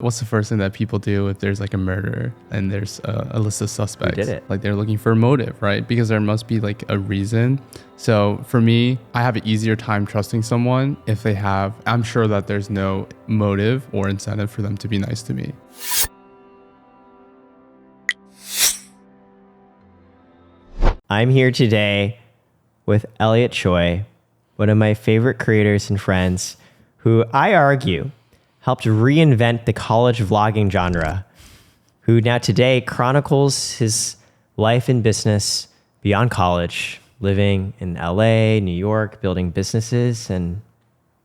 What's the first thing that people do if there's like a murder and there's a list of suspects? Who did it? Like they're looking for a motive, right? Because there must be like a reason. So for me, I have an easier time trusting someone if I'm sure that there's no motive or incentive for them to be nice to me. I'm here today with Elliot Choy, one of my favorite creators and friends, who I argue helped reinvent the college vlogging genre, who now today chronicles his life and business beyond college, living in LA, New York, building businesses and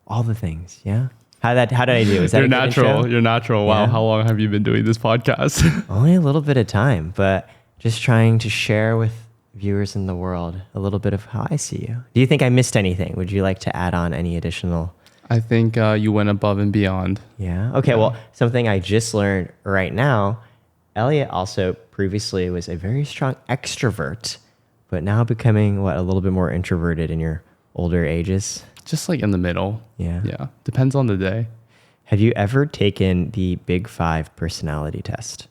all the things. Yeah. How did I do? Is that You're natural. You're natural. Wow. Yeah. How long have you been doing this podcast? Only a little bit of time, but just trying to share with viewers in the world a little bit of how I see you. Do you think I missed anything? Would you like to add on any additional? I think you went above and beyond. Yeah. Okay. Yeah. Well, something I just learned right now, Elliot also previously was a very strong extrovert, but now becoming a little bit more introverted in your older ages. Just like in the middle. Yeah. Yeah. Depends on the day. Have you ever taken the Big 5 personality test?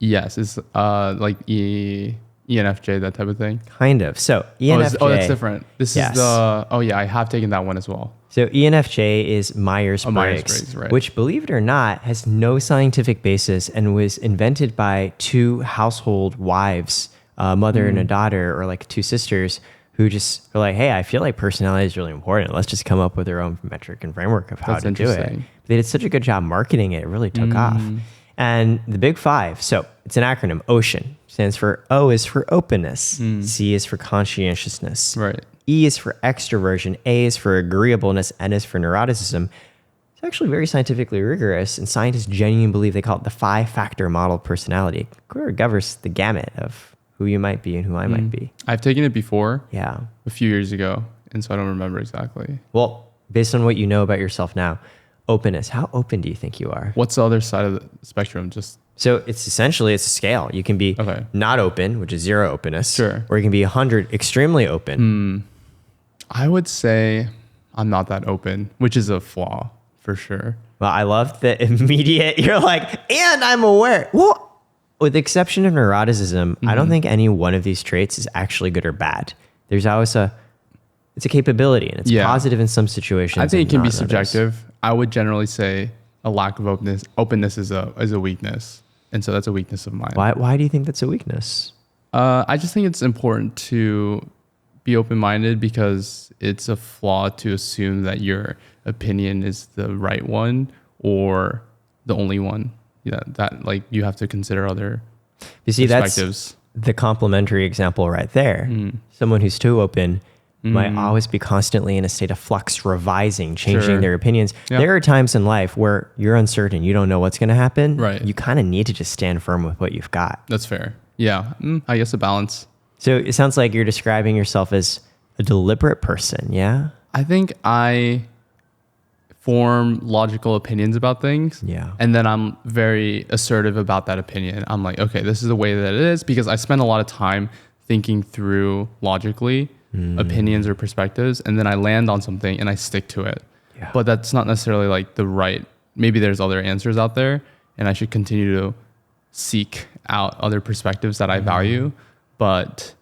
Yes. It's like ENFJ, that type of thing. Kind of. So ENFJ. Oh, that's different. This is I have taken that one as well. So ENFJ is Myers-Briggs, right. Which, believe it or not, has no scientific basis and was invented by two household wives, a mother and a daughter, or like two sisters, who just are like, hey, I feel like personality is really important. Let's just come up with our own metric and framework of how to do it. But they did such a good job marketing it. It really took off. And the Big 5, so it's an acronym, OCEAN, stands for O is for openness, C is for conscientiousness, right. E is for extroversion, A is for agreeableness, N is for neuroticism. It's actually very scientifically rigorous, and scientists genuinely believe they call it the 5-factor model of personality. It covers the gamut of who you might be and who I might be. I've taken it before. Yeah. A few years ago, and so I don't remember exactly. Well, based on what you know about yourself now, openness, how open do you think you are? What's the other side of the spectrum? So it's a scale. You can be not open, which is 0 openness. Sure. Or you can be 100 extremely open. I would say I'm not that open, which is a flaw for sure. Well, I love the immediate, you're like, and I'm aware. Well, with the exception of neuroticism, I don't think any one of these traits is actually good or bad. There's always it's a capability, and it's positive in some situations. I think it can be subjective. I would generally say a lack of openness is a weakness. And so that's a weakness of mine. Why do you think that's a weakness? I just think it's important to be open-minded because it's a flaw to assume that your opinion is the right one or the only one. Yeah, that like you have to consider other perspectives. That's the complementary example right there. Someone who's too open might always be constantly in a state of flux, revising, changing their opinions. Yep. There are times in life where you're uncertain, you don't know what's going to happen. Right. You kind of need to just stand firm with what you've got. That's fair. Yeah, I guess a balance. So it sounds like you're describing yourself as a deliberate person, yeah? I think I form logical opinions about things. Yeah. And then I'm very assertive about that opinion. I'm like, okay, this is the way that it is because I spend a lot of time thinking through logically opinions or perspectives, and then I land on something and I stick to it. Yeah. But that's not necessarily like the right, maybe there's other answers out there and I should continue to seek out other perspectives that I value. But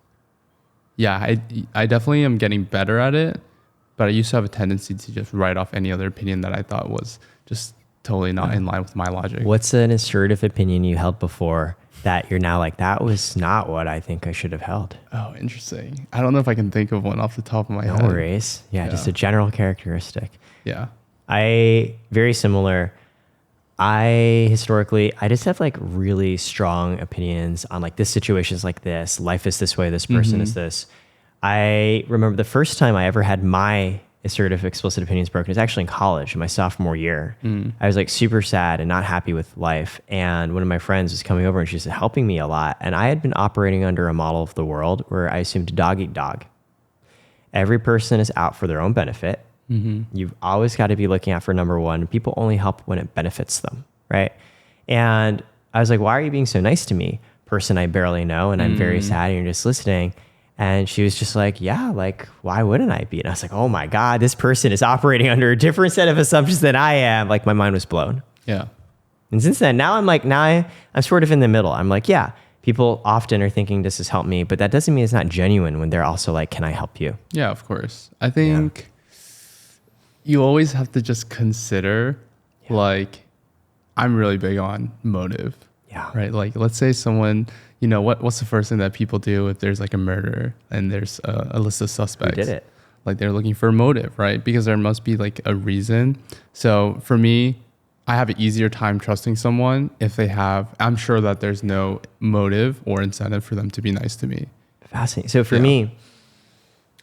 yeah, I definitely am getting better at it, but I used to have a tendency to just write off any other opinion that I thought was just totally not in line with my logic. What's an assertive opinion you held before that you're now like, that was not what I think I should have held? Oh, interesting. I don't know if I can think of one off the top of my head. No worries. Yeah, just a general characteristic. Yeah. Very similar. I just have like really strong opinions on like this situation is like this, life is this way, this person is this. I remember the first time I ever had my assertive, explicit opinions broken is actually in college in my sophomore year. I was like super sad and not happy with life. And one of my friends was coming over and she was helping me a lot. And I had been operating under a model of the world where I assumed dog eat dog. Every person is out for their own benefit. You've always got to be looking out for number one. People only help when it benefits them, right? And I was like, why are you being so nice to me? Person I barely know, and I'm very sad and you're just listening. And she was just like, yeah, like, why wouldn't I be? And I was like, oh my God, this person is operating under a different set of assumptions than I am. Like my mind was blown. Yeah. And since then, I'm sort of in the middle. I'm like, yeah, people often are thinking this has helped me, but that doesn't mean it's not genuine when they're also like, can I help you? Yeah, of course. I think you always have to just consider, like, I'm really big on motive. Yeah. Right. Like, let's say someone, you know, what's the first thing that people do if there's like a murder and there's a list of suspects? Who did it? Like, they're looking for a motive, right? Because there must be like a reason. So for me, I have an easier time trusting someone if I'm sure that there's no motive or incentive for them to be nice to me. Fascinating. So for me,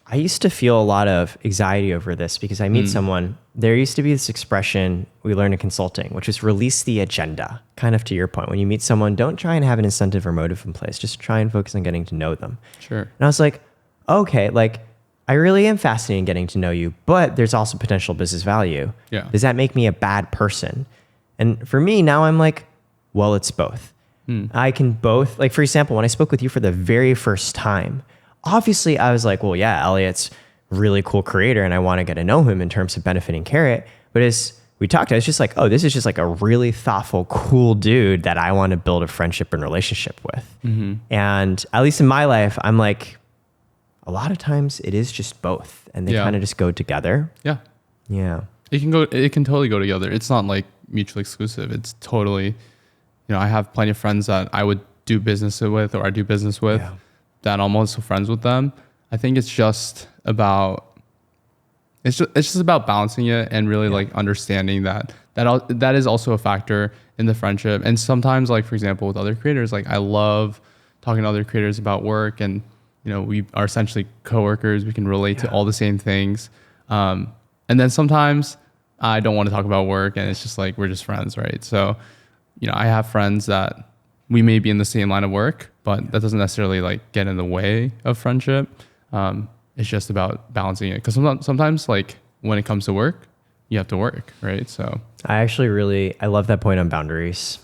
I used to feel a lot of anxiety over this because I meet someone. There used to be this expression we learned in consulting, which is release the agenda. Kind of to your point, when you meet someone, don't try and have an incentive or motive in place. Just try and focus on getting to know them. Sure. And I was like, okay, like I really am fascinated in getting to know you, but there's also potential business value. Yeah. Does that make me a bad person? And for me now, I'm like, well, it's both. I can both. Like, for example, when I spoke with you for the very first time, obviously I was like, well, yeah, Elliot's a really cool creator and I want to get to know him in terms of benefiting Karat. But as we talked, I was just like, oh, this is just like a really thoughtful, cool dude that I want to build a friendship and relationship with. And at least in my life, I'm like, a lot of times it is just both and they kind of just go together. Yeah. Yeah. It can totally go together. It's not like mutually exclusive. It's totally, you know, I have plenty of friends that I would do business with or I do business with that I'm also friends with them. I think it's just about balancing it and really like understanding that is also a factor in the friendship. And sometimes, like, for example, with other creators, like I love talking to other creators about work, and you know, we are essentially coworkers. We can relate to all the same things. And then sometimes I don't want to talk about work and it's just like, we're just friends, right? So, you know, I have friends that we may be in the same line of work, but that doesn't necessarily like get in the way of friendship. It's just about balancing it. Because sometimes like when it comes to work, you have to work, right? So I love that point on boundaries.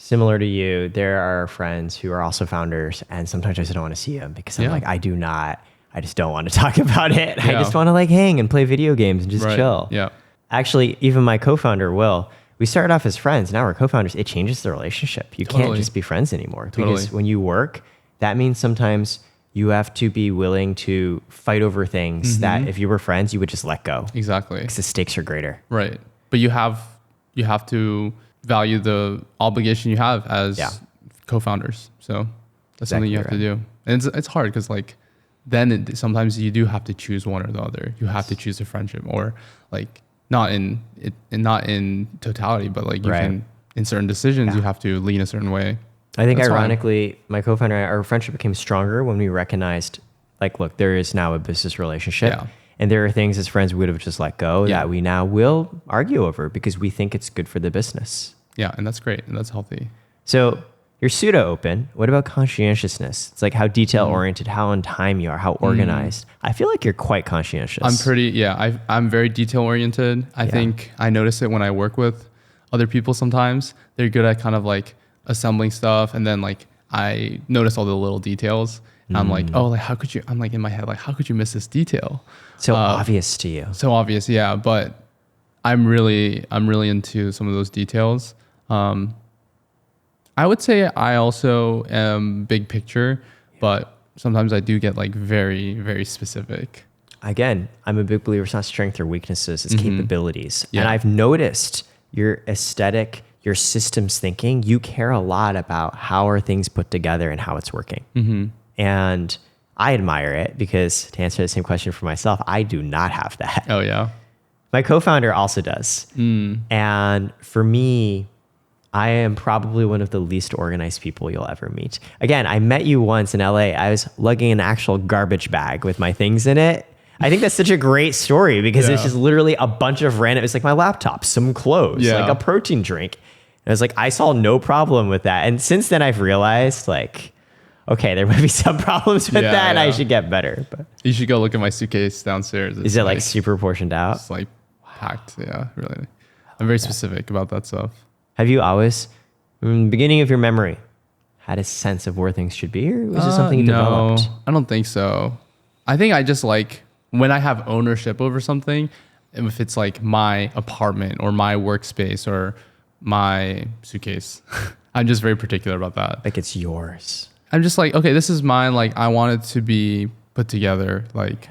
Similar to you, there are friends who are also founders, and sometimes I just don't want to see them because I'm like, I just don't want to talk about it. I just want to like hang and play video games and just chill. Yeah. Actually, even my co-founder, Will, we started off as friends. Now we're co-founders. It changes the relationship. You can't just be friends anymore because when you work, that means sometimes you have to be willing to fight over things that if you were friends, you would just let go. Exactly. Because the stakes are greater. Right. But you have to value the obligation you have as co-founders. So that's something you have to do. And it's hard because like then sometimes you do have to choose one or the other. You have to choose a friendship, or like not in totality, but like you can, in certain decisions, you have to lean a certain way. I think ironically, my co-founder and I, our friendship became stronger when we recognized like, look, there is now a business relationship. Yeah. And there are things as friends we would have just let go that we now will argue over because we think it's good for the business. Yeah, and that's great. And that's healthy. So you're pseudo open. What about conscientiousness? It's like how detail oriented, how on time you are, how organized. I feel like you're quite conscientious. I'm very detail oriented. I think I notice it when I work with other people sometimes. They're good at kind of like assembling stuff. And then like I notice all the little details. And I'm like, oh, like I'm like in my head, like, how could you miss this detail? So obvious to you. So obvious, yeah. But I'm really into some of those details. I would say I also am big picture, but sometimes I do get like very, very specific. Again, I'm a big believer it's not strength or weaknesses, it's capabilities. Yeah. And I've noticed your aesthetic, your systems thinking, you care a lot about how are things put together and how it's working. And I admire it because to answer the same question for myself, I do not have that. Oh, yeah. My co-founder also does. And for me, I am probably one of the least organized people you'll ever meet. Again, I met you once in LA. I was lugging an actual garbage bag with my things in it. I think that's such a great story because it's just literally a bunch of random, it's like my laptop, some clothes, like a protein drink. And I was like, I saw no problem with that. And since then I've realized like, okay, there might be some problems with that and I should get better. But you should go look at my suitcase downstairs. Is it like super portioned out? It's like packed. Yeah, really. I'm very specific about that stuff. Have you always, in the beginning of your memory, had a sense of where things should be, or was it something you developed? No, I don't think so. I think I just like, when I have ownership over something, if it's like my apartment or my workspace or my suitcase. I'm just very particular about that. Like it's yours. I'm just like, okay, this is mine. Like I want it to be put together. Like,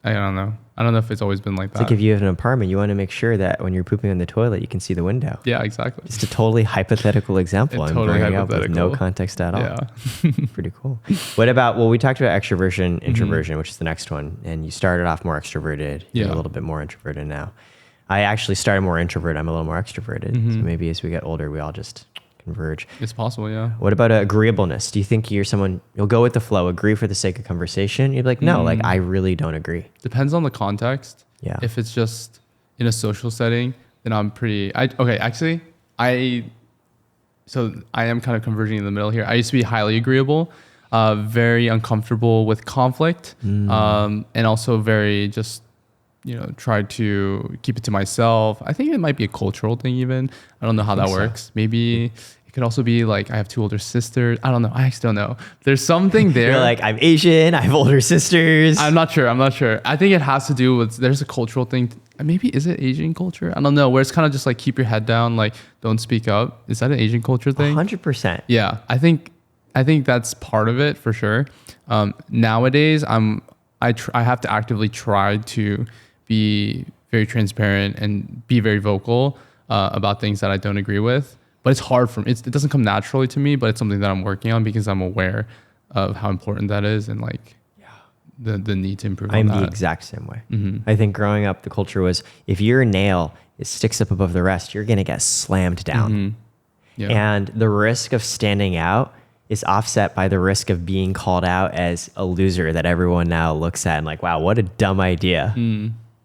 I don't know. I don't know if it's always been like that. It's like if you have an apartment, you want to make sure that when you're pooping on the toilet, you can see the window. Yeah, exactly. Just a totally hypothetical example. I'm totally bringing up with hypothetical. no context at all. Yeah. Pretty cool. What about, well, we talked about extroversion, introversion, which is the next one. And you started off more extroverted. You're a little bit more introverted now. I actually started more introvert. I'm a little more extroverted. So maybe as we get older, we all just converge. It's possible, yeah. What about agreeableness? Do you think you're someone, you'll go with the flow, agree for the sake of conversation? You'd be like, no, like I really don't agree. Depends on the context. Yeah. If it's just in a social setting, then I'm pretty, actually, I am kind of converging in the middle here. I used to be highly agreeable, very uncomfortable with conflict, and also very just, try to keep it to myself. I think it might be a cultural thing even. I don't know how that works. Maybe it could also be like I have 2 older sisters. I don't know. I actually don't know. There's something there. You're like, I'm Asian. I have older sisters. I'm not sure. I think it has to do with, there's a cultural thing. Maybe is it Asian culture? I don't know. Where it's kind of just like keep your head down, like don't speak up. Is that an Asian culture thing? 100%. Yeah, I think that's part of it for sure. Nowadays, I have to actively try to be very transparent and be very vocal about things that I don't agree with. But it's hard for me. It doesn't come naturally to me, but it's something that I'm working on because I'm aware of how important that is and like the need to improve on that. I'm the exact same way. I think growing up, the culture was if your nail sticks up above the rest, you're going to get slammed down. Yeah. And the risk of standing out is offset by the risk of being called out as a loser that everyone now looks at and like, wow, what a dumb idea.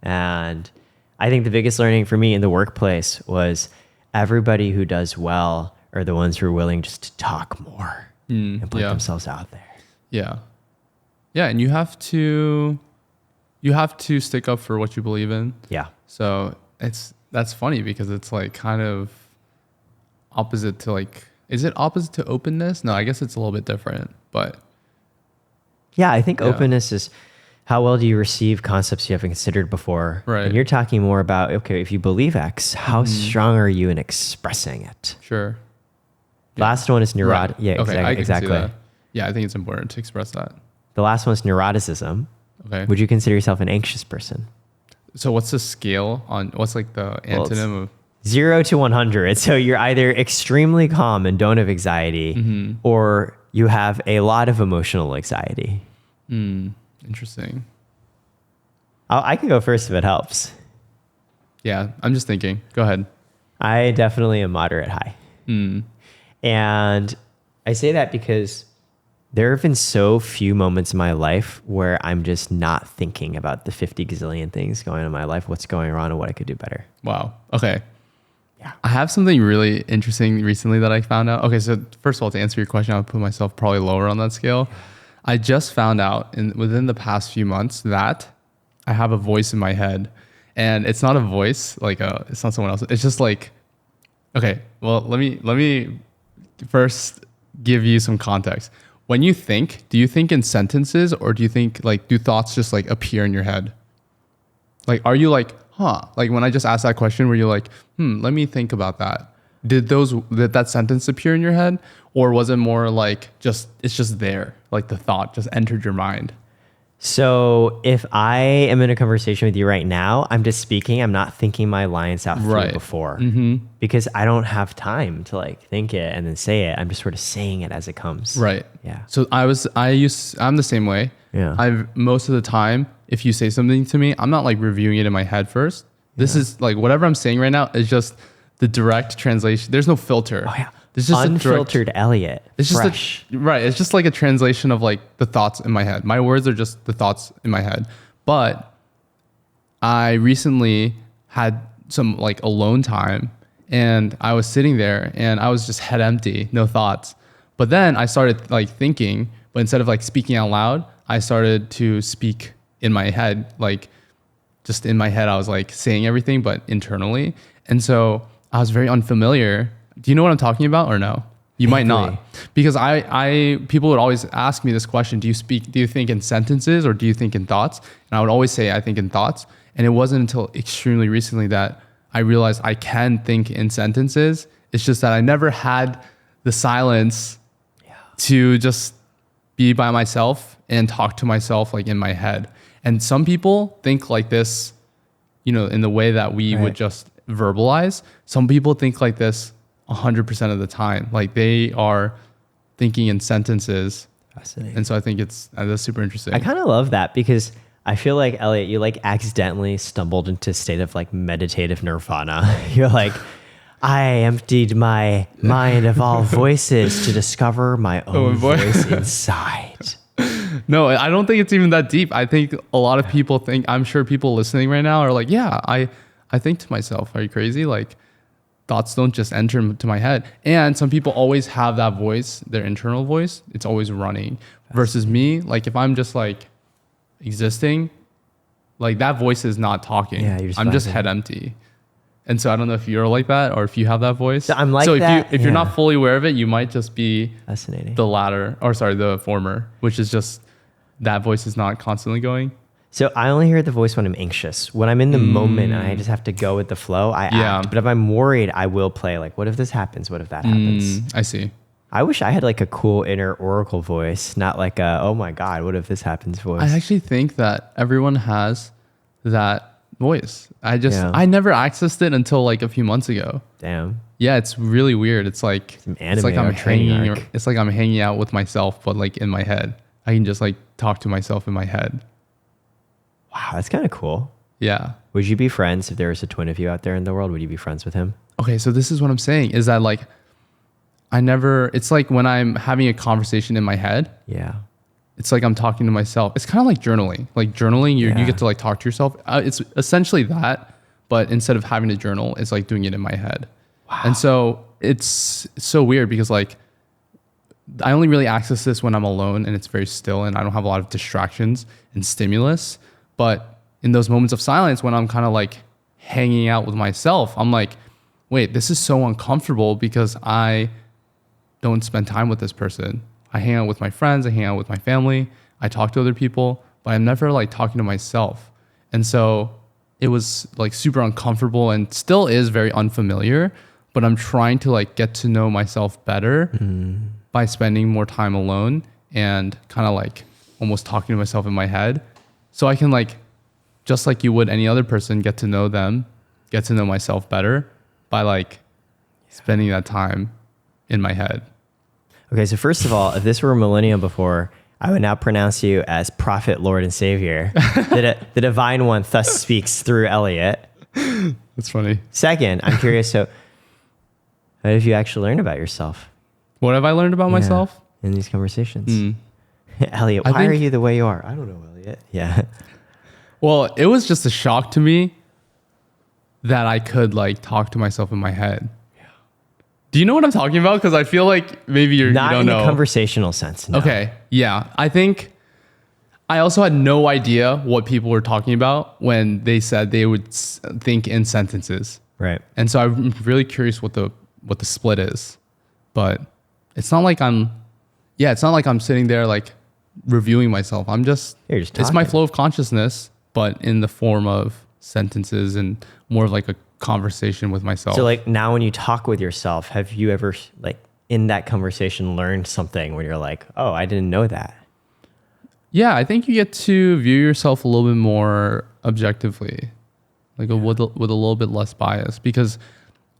And I think the biggest learning for me in the workplace was everybody who does well are the ones who are willing just to talk more and put themselves out there. Yeah. Yeah. And you have to stick up for what you believe in. Yeah. So that's funny because it's like kind of opposite to like, is it opposite to openness? No, I guess it's a little bit different, but. Yeah. I think openness is how well do you receive concepts you haven't considered before? Right. And you're talking more about, okay, if you believe X, how strong are you in expressing it? Sure. Last one is neurotic. Right. Yeah, Okay, exactly. Yeah, I think it's important to express that. The last one is neuroticism. Okay. Would you consider yourself an anxious person? So what's the scale on, what's like the antonym of? 0 to 100. So you're either extremely calm and don't have anxiety, or you have a lot of emotional anxiety. Interesting. I can go first if it helps. Yeah, I'm just thinking. Go ahead. I definitely am moderate high. And I say that because there have been so few moments in my life where I'm just not thinking about the 50 gazillion things going on in my life, what's going on and what I could do better. Wow. Okay. Yeah. I have something really interesting recently that I found out. Okay, so first of all, to answer your question, I would put myself probably lower on that scale. I just found out within the past few months that I have a voice in my head, and it's not a voice like it's not someone else. It's just like, okay, well, let me first give you some context. When you think, do you think in sentences or do you think like, do thoughts just like appear in your head? Like, are you like, like when I just asked that question, were you like, let me think about that? Did that sentence appear in your head? Or was it more like it's just there, like the thought just entered your mind? So if I am in a conversation with you right now, I'm just speaking. I'm not thinking my lines out through before because I don't have time to like think it and then say it. I'm just sort of saying it as it comes. Right. Yeah. So I'm the same way. Yeah. Most of the time, if you say something to me, I'm not like reviewing it in my head first. This is like whatever I'm saying right now is just the direct translation. There's no filter. Oh yeah. This is just unfiltered Elliot. It's just fresh. Right. It's just like a translation of like the thoughts in my head. My words are just the thoughts in my head. But I recently had some like alone time and I was sitting there and I was just head empty, no thoughts. But then I started like thinking, but instead of like speaking out loud, I started to speak in my head. Like just in my head, I was like saying everything, but internally. And so I was very unfamiliar. Do you know what I'm talking about or no? You might not, because people would always ask me this question: do you think in sentences or do you think in thoughts? And I would always say I think in thoughts. And it wasn't until extremely recently that I realized I can think in sentences. It's just that I never had the silence to just be by myself and talk to myself like in my head. And some people think like this, you know, in the way that we would just verbalize. Some people think like this 100% of the time. Like they are thinking in sentences. Fascinating. And so I think that's super interesting. I kind of love that because I feel like, Elliot, you like accidentally stumbled into a state of like meditative nirvana. You're like, I emptied my mind of all voices to discover my own voice inside. No, I don't think it's even that deep. I think a lot of people think, I'm sure people listening right now are like, yeah, I think to myself, are you crazy? Like thoughts don't just enter into my head. And some people always have that voice, their internal voice. It's always running. Versus me, like if I'm just like existing, like that voice is not talking. Yeah, I'm just head empty. And so I don't know if you're like that or if you have that voice. So I'm like so that. If you're not fully aware of it, you might just be fascinating. The former, which is just that voice is not constantly going. So I only hear the voice when I'm anxious. When I'm in the moment and I just have to go with the flow, I act. But if I'm worried, I will play like, what if this happens? What if that happens? I see. I wish I had like a cool inner oracle voice, not like a, oh my God, what if this happens voice. I actually think that everyone has that voice. I never accessed it until like a few months ago. Damn. Yeah, it's really weird. It's like I'm hanging out with myself, but like in my head. I can just like talk to myself in my head. Wow, that's kind of cool. Yeah. Would you be friends if there was a twin of you out there in the world? Would you be friends with him? Okay, so this is what I'm saying is that like it's like when I'm having a conversation in my head. Yeah. It's like I'm talking to myself. It's kind of like journaling. Like journaling, you get to like talk to yourself. It's essentially that, but instead of having to journal, it's like doing it in my head. Wow. And so it's so weird because like I only really access this when I'm alone and it's very still and I don't have a lot of distractions and stimulus. But in those moments of silence, when I'm kind of like hanging out with myself, I'm like, wait, this is so uncomfortable because I don't spend time with this person. I hang out with my friends, I hang out with my family, I talk to other people, but I'm never like talking to myself. And so it was like super uncomfortable and still is very unfamiliar, but I'm trying to like get to know myself better by spending more time alone and kind of like almost talking to myself in my head. So I can like, just like you would any other person, get to know them, get to know myself better by like spending that time in my head. Okay, so first of all, if this were a millennium before, I would now pronounce you as Prophet, Lord, and Savior. The Divine One thus speaks through Elliot. That's funny. Second, I'm curious, so what have you actually learned about yourself? What have I learned about myself? In these conversations? Elliot, why are you the way you are? I don't know, Elliot. Yeah. Well, it was just a shock to me that I could like talk to myself in my head. Do you know what I'm talking about? Because I feel like maybe you don't know. Not in a conversational sense. No. Okay. Yeah. I think I also had no idea what people were talking about when they said they would think in sentences. Right. And so I'm really curious what the split is. But it's not like I'm sitting there like reviewing myself. It's my flow of consciousness, but in the form of sentences and more of like a conversation with myself. So like now when you talk with yourself, have you ever like in that conversation learned something where you're like, oh, I didn't know that? Yeah, I think you get to view yourself a little bit more objectively, like with a little bit less bias, because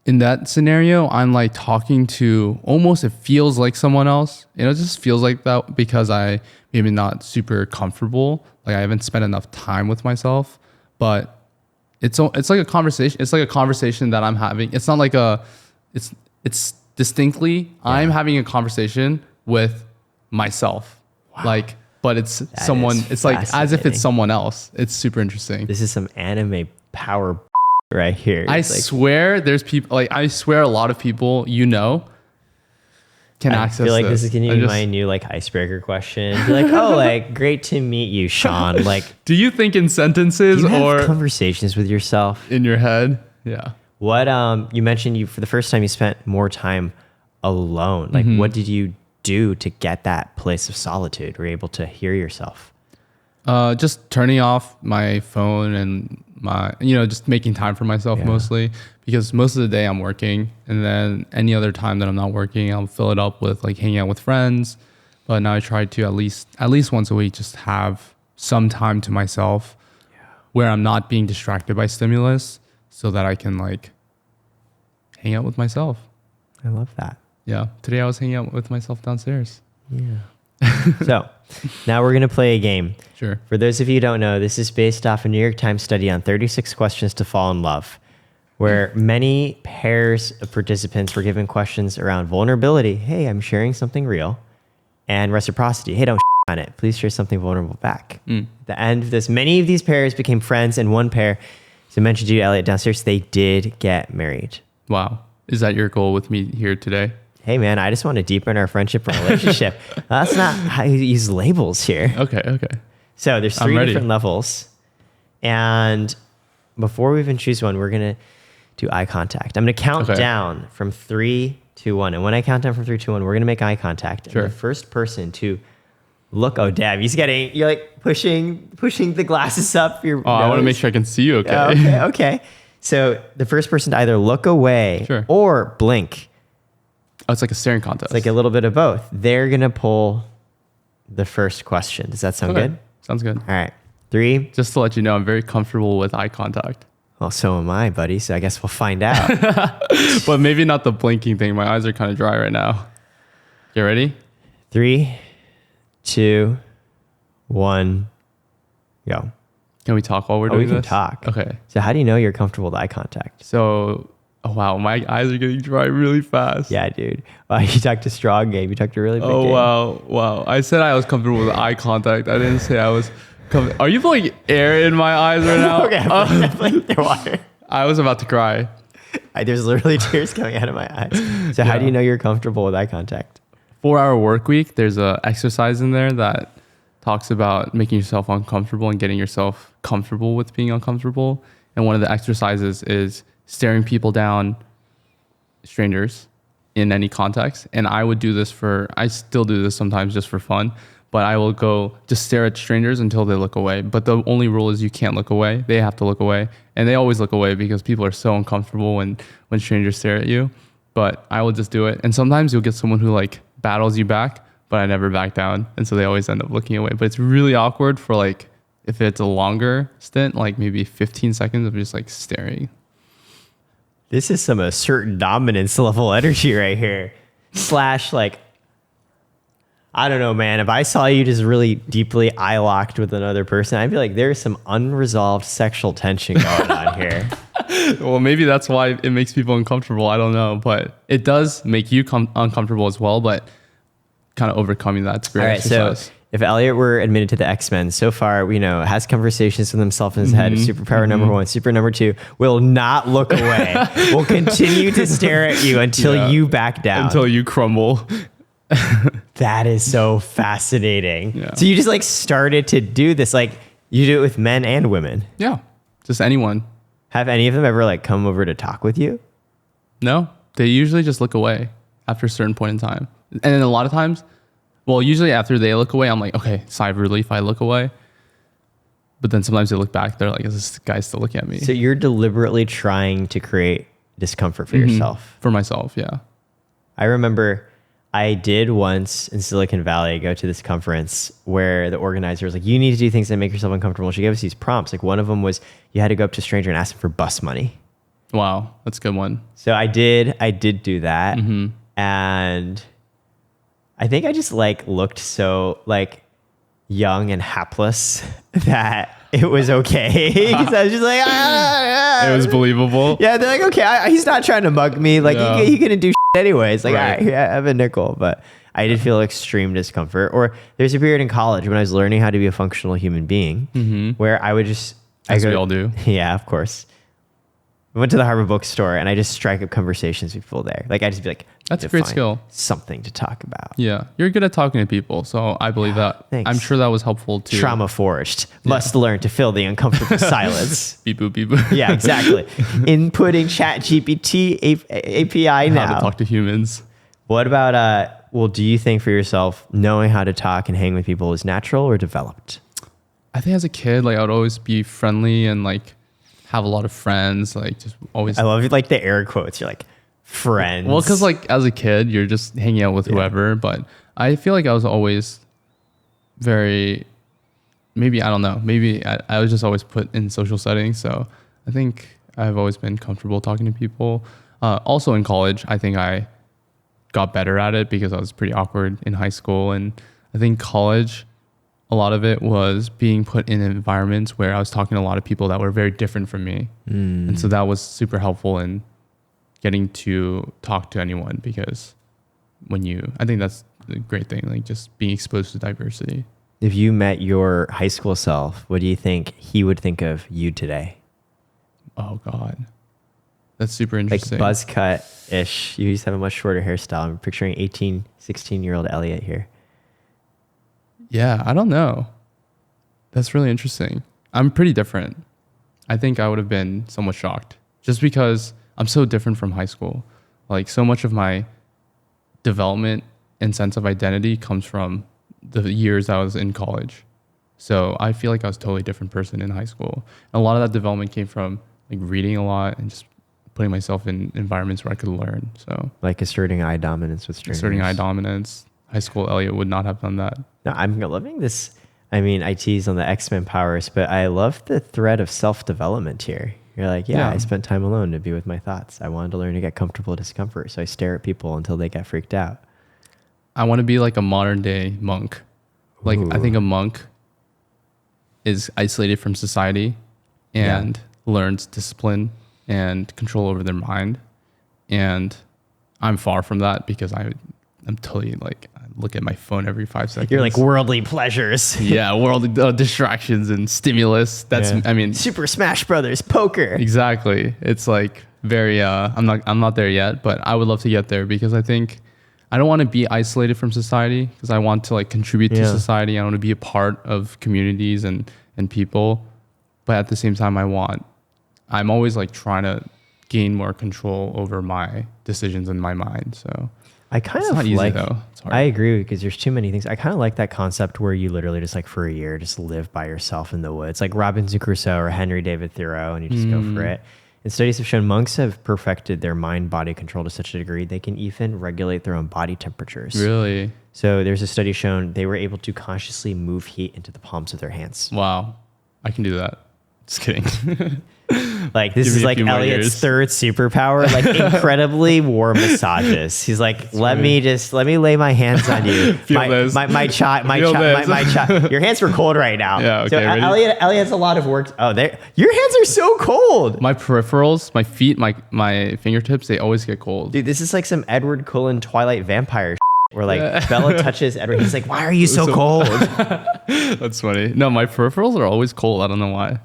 in that scenario, I'm like talking to it feels like someone else. It just feels like that because I maybe not super comfortable. Like I haven't spent enough time with myself, but it's like a conversation. It's like a conversation that I'm having. It's not like it's distinctly, I'm having a conversation with myself. Wow. But it's like as if it's someone else. It's super interesting. This is some anime power right here. I swear there's people, like I swear a lot of people, can access this. I feel like this is going to be my new like icebreaker question. Be like, oh, like great to meet you, Sean. Like, do you think in sentences do you or have conversations with yourself in your head? Yeah. What you mentioned for the first time you spent more time alone. Like, what did you do to get that place of solitude? Were you able to hear yourself? Just turning off my phone and just making time for myself mostly, because most of the day I'm working, and then any other time that I'm not working, I'll fill it up with like hanging out with friends. But now I try to at least once a week just have some time to myself where I'm not being distracted by stimulus, so that I can like hang out with myself. I love that. Yeah. Today I was hanging out with myself downstairs. Yeah. So now we're going to play a game. Sure. For those of you who don't know, this is based off a New York Times study on 36 questions to fall in love, where many pairs of participants were given questions around vulnerability. Hey, I'm sharing something real. And reciprocity. Hey, don't on it. Please share something vulnerable back. At the end of this, many of these pairs became friends, and one pair, as I mentioned to you, Elliot, downstairs, they did get married. Wow. Is that your goal with me here today? Hey, man, I just want to deepen our friendship and relationship. That's not how you use labels here. Okay. So there's 3 different levels. And before we even choose one, we're going to do eye contact. I'm going to count down from 3, 2, 1. And when I count down from 3, 2, 1, we're going to make eye contact. Sure. And the first person to look, oh, damn, you're like pushing the glasses up your nose. I want to make sure I can see you. Okay. Okay. So the first person to either look away or blink. Oh, it's like a staring contest. It's like a little bit of both. They're going to pull the first question. Does that sound good? Sounds good. All right. 3. Just to let you know, I'm very comfortable with eye contact. Well, so am I, buddy. So I guess we'll find out. But maybe not the blinking thing. My eyes are kind of dry right now. You ready? 3, 2, 1, go. Can we talk while we're doing this? We can talk. Okay. So how do you know you're comfortable with eye contact? So, oh wow, my eyes are getting dry really fast. Yeah, dude. You talked a strong game. You talked a really big game. Wow. I said I was comfortable with eye contact. I didn't say I was. Are you blowing air in my eyes right now? Okay, I'm playing their water. I was about to cry. There's literally tears coming out of my eyes. So how do you know you're comfortable with eye contact? 4-hour work week. There's a exercise in there that talks about making yourself uncomfortable and getting yourself comfortable with being uncomfortable. And one of the exercises is staring people down, strangers, in any context. And I still do this sometimes just for fun, but I will go just stare at strangers until they look away. But the only rule is you can't look away. They have to look away. And they always look away because people are so uncomfortable when strangers stare at you. But I will just do it. And sometimes you'll get someone who like battles you back, but I never back down. And so they always end up looking away. But it's really awkward for like, if it's a longer stint, like maybe 15 seconds of just like staring. This is some assertive dominance level energy right here. / like, I don't know, man. If I saw you just really deeply eye locked with another person, I'd be like, there's some unresolved sexual tension going on here. Well, maybe that's why it makes people uncomfortable. I don't know, but it does make you uncomfortable as well. But kind of overcoming that's great. All right, exercise. So if Elliot were admitted to the X-Men, so far, has conversations with himself in his head. Superpower number 1, super number 2, will not look away. Will continue to stare at you until you back down. Until you crumble. That is so fascinating. Yeah. So you just like started to do this, like you do it with men and women. Yeah, just anyone. Have any of them ever like come over to talk with you? No, they usually just look away after a certain point in time. And then a lot of times, well, usually after they look away, I'm like, okay, sigh of relief, I look away. But then sometimes they look back, they're like, is this guy still looking at me? So you're deliberately trying to create discomfort for yourself. For myself, yeah. I remember I did once in Silicon Valley go to this conference where the organizer was like, you need to do things that make yourself uncomfortable. She gave us these prompts. Like one of them was you had to go up to a stranger and ask them for bus money. Wow, that's a good one. So I did do that. And I think I just like looked so like young and hapless that it was okay. Because I was just like, it was believable. Yeah, they're like, okay, he's not trying to mug me. Like he gonna do shit anyways. Like, right. All right, here, I have a nickel. But I did feel extreme discomfort. Or there's a period in college when I was learning how to be a functional human being where I would just... As we all do. Yeah, of course. I went to the Harvard bookstore and I just strike up conversations with people there. Like I just be like, that's a great skill. Something to talk about. Yeah, you're good at talking to people, so I believe that. Thanks. I'm sure that was helpful too. Trauma forged. Must learn to fill the uncomfortable silence. Beep boop beep boop. Yeah, exactly. Inputting ChatGPT API now. How to talk to humans. What about well, do you think for yourself knowing how to talk and hang with people is natural or developed? I think as a kid, like I would always be friendly and like have a lot of friends, like just always. I love like the air quotes. You're like friends. Well, because like as a kid, you're just hanging out with whoever. But I feel like I was always very, maybe, I don't know, maybe I was just always put in social settings. So I think I've always been comfortable talking to people. Also in college, I think I got better at it because I was pretty awkward in high school. And I think college, a lot of it was being put in environments where I was talking to a lot of people that were very different from me. And so that was super helpful in getting to talk to anyone, because I think that's a great thing, like just being exposed to diversity. If you met your high school self, what do you think he would think of you today? Oh God. That's super interesting. Like buzz cut-ish. You used to have a much shorter hairstyle. I'm picturing 16-year-old Elliot here. Yeah, I don't know. That's really interesting. I'm pretty different. I think I would have been somewhat shocked just because I'm so different from high school. Like so much of my development and sense of identity comes from the years I was in college. So I feel like I was a totally different person in high school. And a lot of that development came from like reading a lot and just putting myself in environments where I could learn. So like asserting eye dominance with strangers. Asserting eye dominance. High school Elliot would not have done that. No, I'm loving this. I mean, I tease on the X-Men powers, but I love the thread of self-development here. You're like, yeah, I spent time alone to be with my thoughts. I wanted to learn to get comfortable with discomfort. So I stare at people until they get freaked out. I want to be like a modern day monk. Like, I think a monk is isolated from society and learns discipline and control over their mind. And I'm far from that because I'm totally like, I look at my phone every 5 seconds. You're like worldly pleasures. Yeah, worldly distractions and stimulus. That's, I mean, Super Smash Brothers, poker. Exactly. It's like very, I'm not there yet, but I would love to get there because I think I don't want to be isolated from society because I want to like contribute to society. I want to be a part of communities and people. But at the same time, I'm always like trying to gain more control over my decisions in my mind. So I kind of not easy, like, though. It's hard. I agree because there's too many things. I kind of like that concept where you literally just like for a year, just live by yourself in the woods, like Robinson Crusoe or Henry David Thoreau, and you just go for it. And studies have shown monks have perfected their mind-body control to such a degree they can even regulate their own body temperatures. Really? So there's a study shown they were able to consciously move heat into the palms of their hands. Wow. I can do that. Just kidding. Like this is like Elliot's third superpower, like incredibly warm massages. He's like, let me lay my hands on you. my child. Your hands are cold right now. Yeah, okay, so Elliot has a lot of work. Oh, your hands are so cold. My peripherals, my feet, my fingertips, they always get cold. Dude, this is like some Edward Cullen Twilight vampire where like Bella touches Edward. He's like, why are you so cold? That's funny. No, my peripherals are always cold. I don't know why.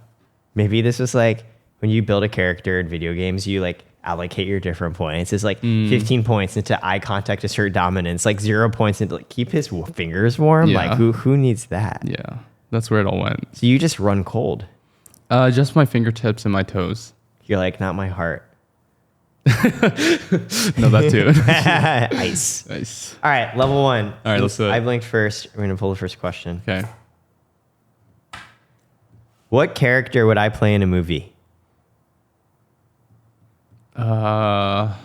Maybe this was like when you build a character in video games, you like allocate your different points. It's like 15 points into eye contact, assert dominance, like 0 points into like keep his fingers warm. Yeah. Like who needs that? Yeah, that's where it all went. So you just run cold. Just my fingertips and my toes. You're like, not my heart. No, that too. Ice. Nice. All right, level 1. All right, let's do it. I blinked first. We're going to pull the first question. Okay. What character would I play in a movie? If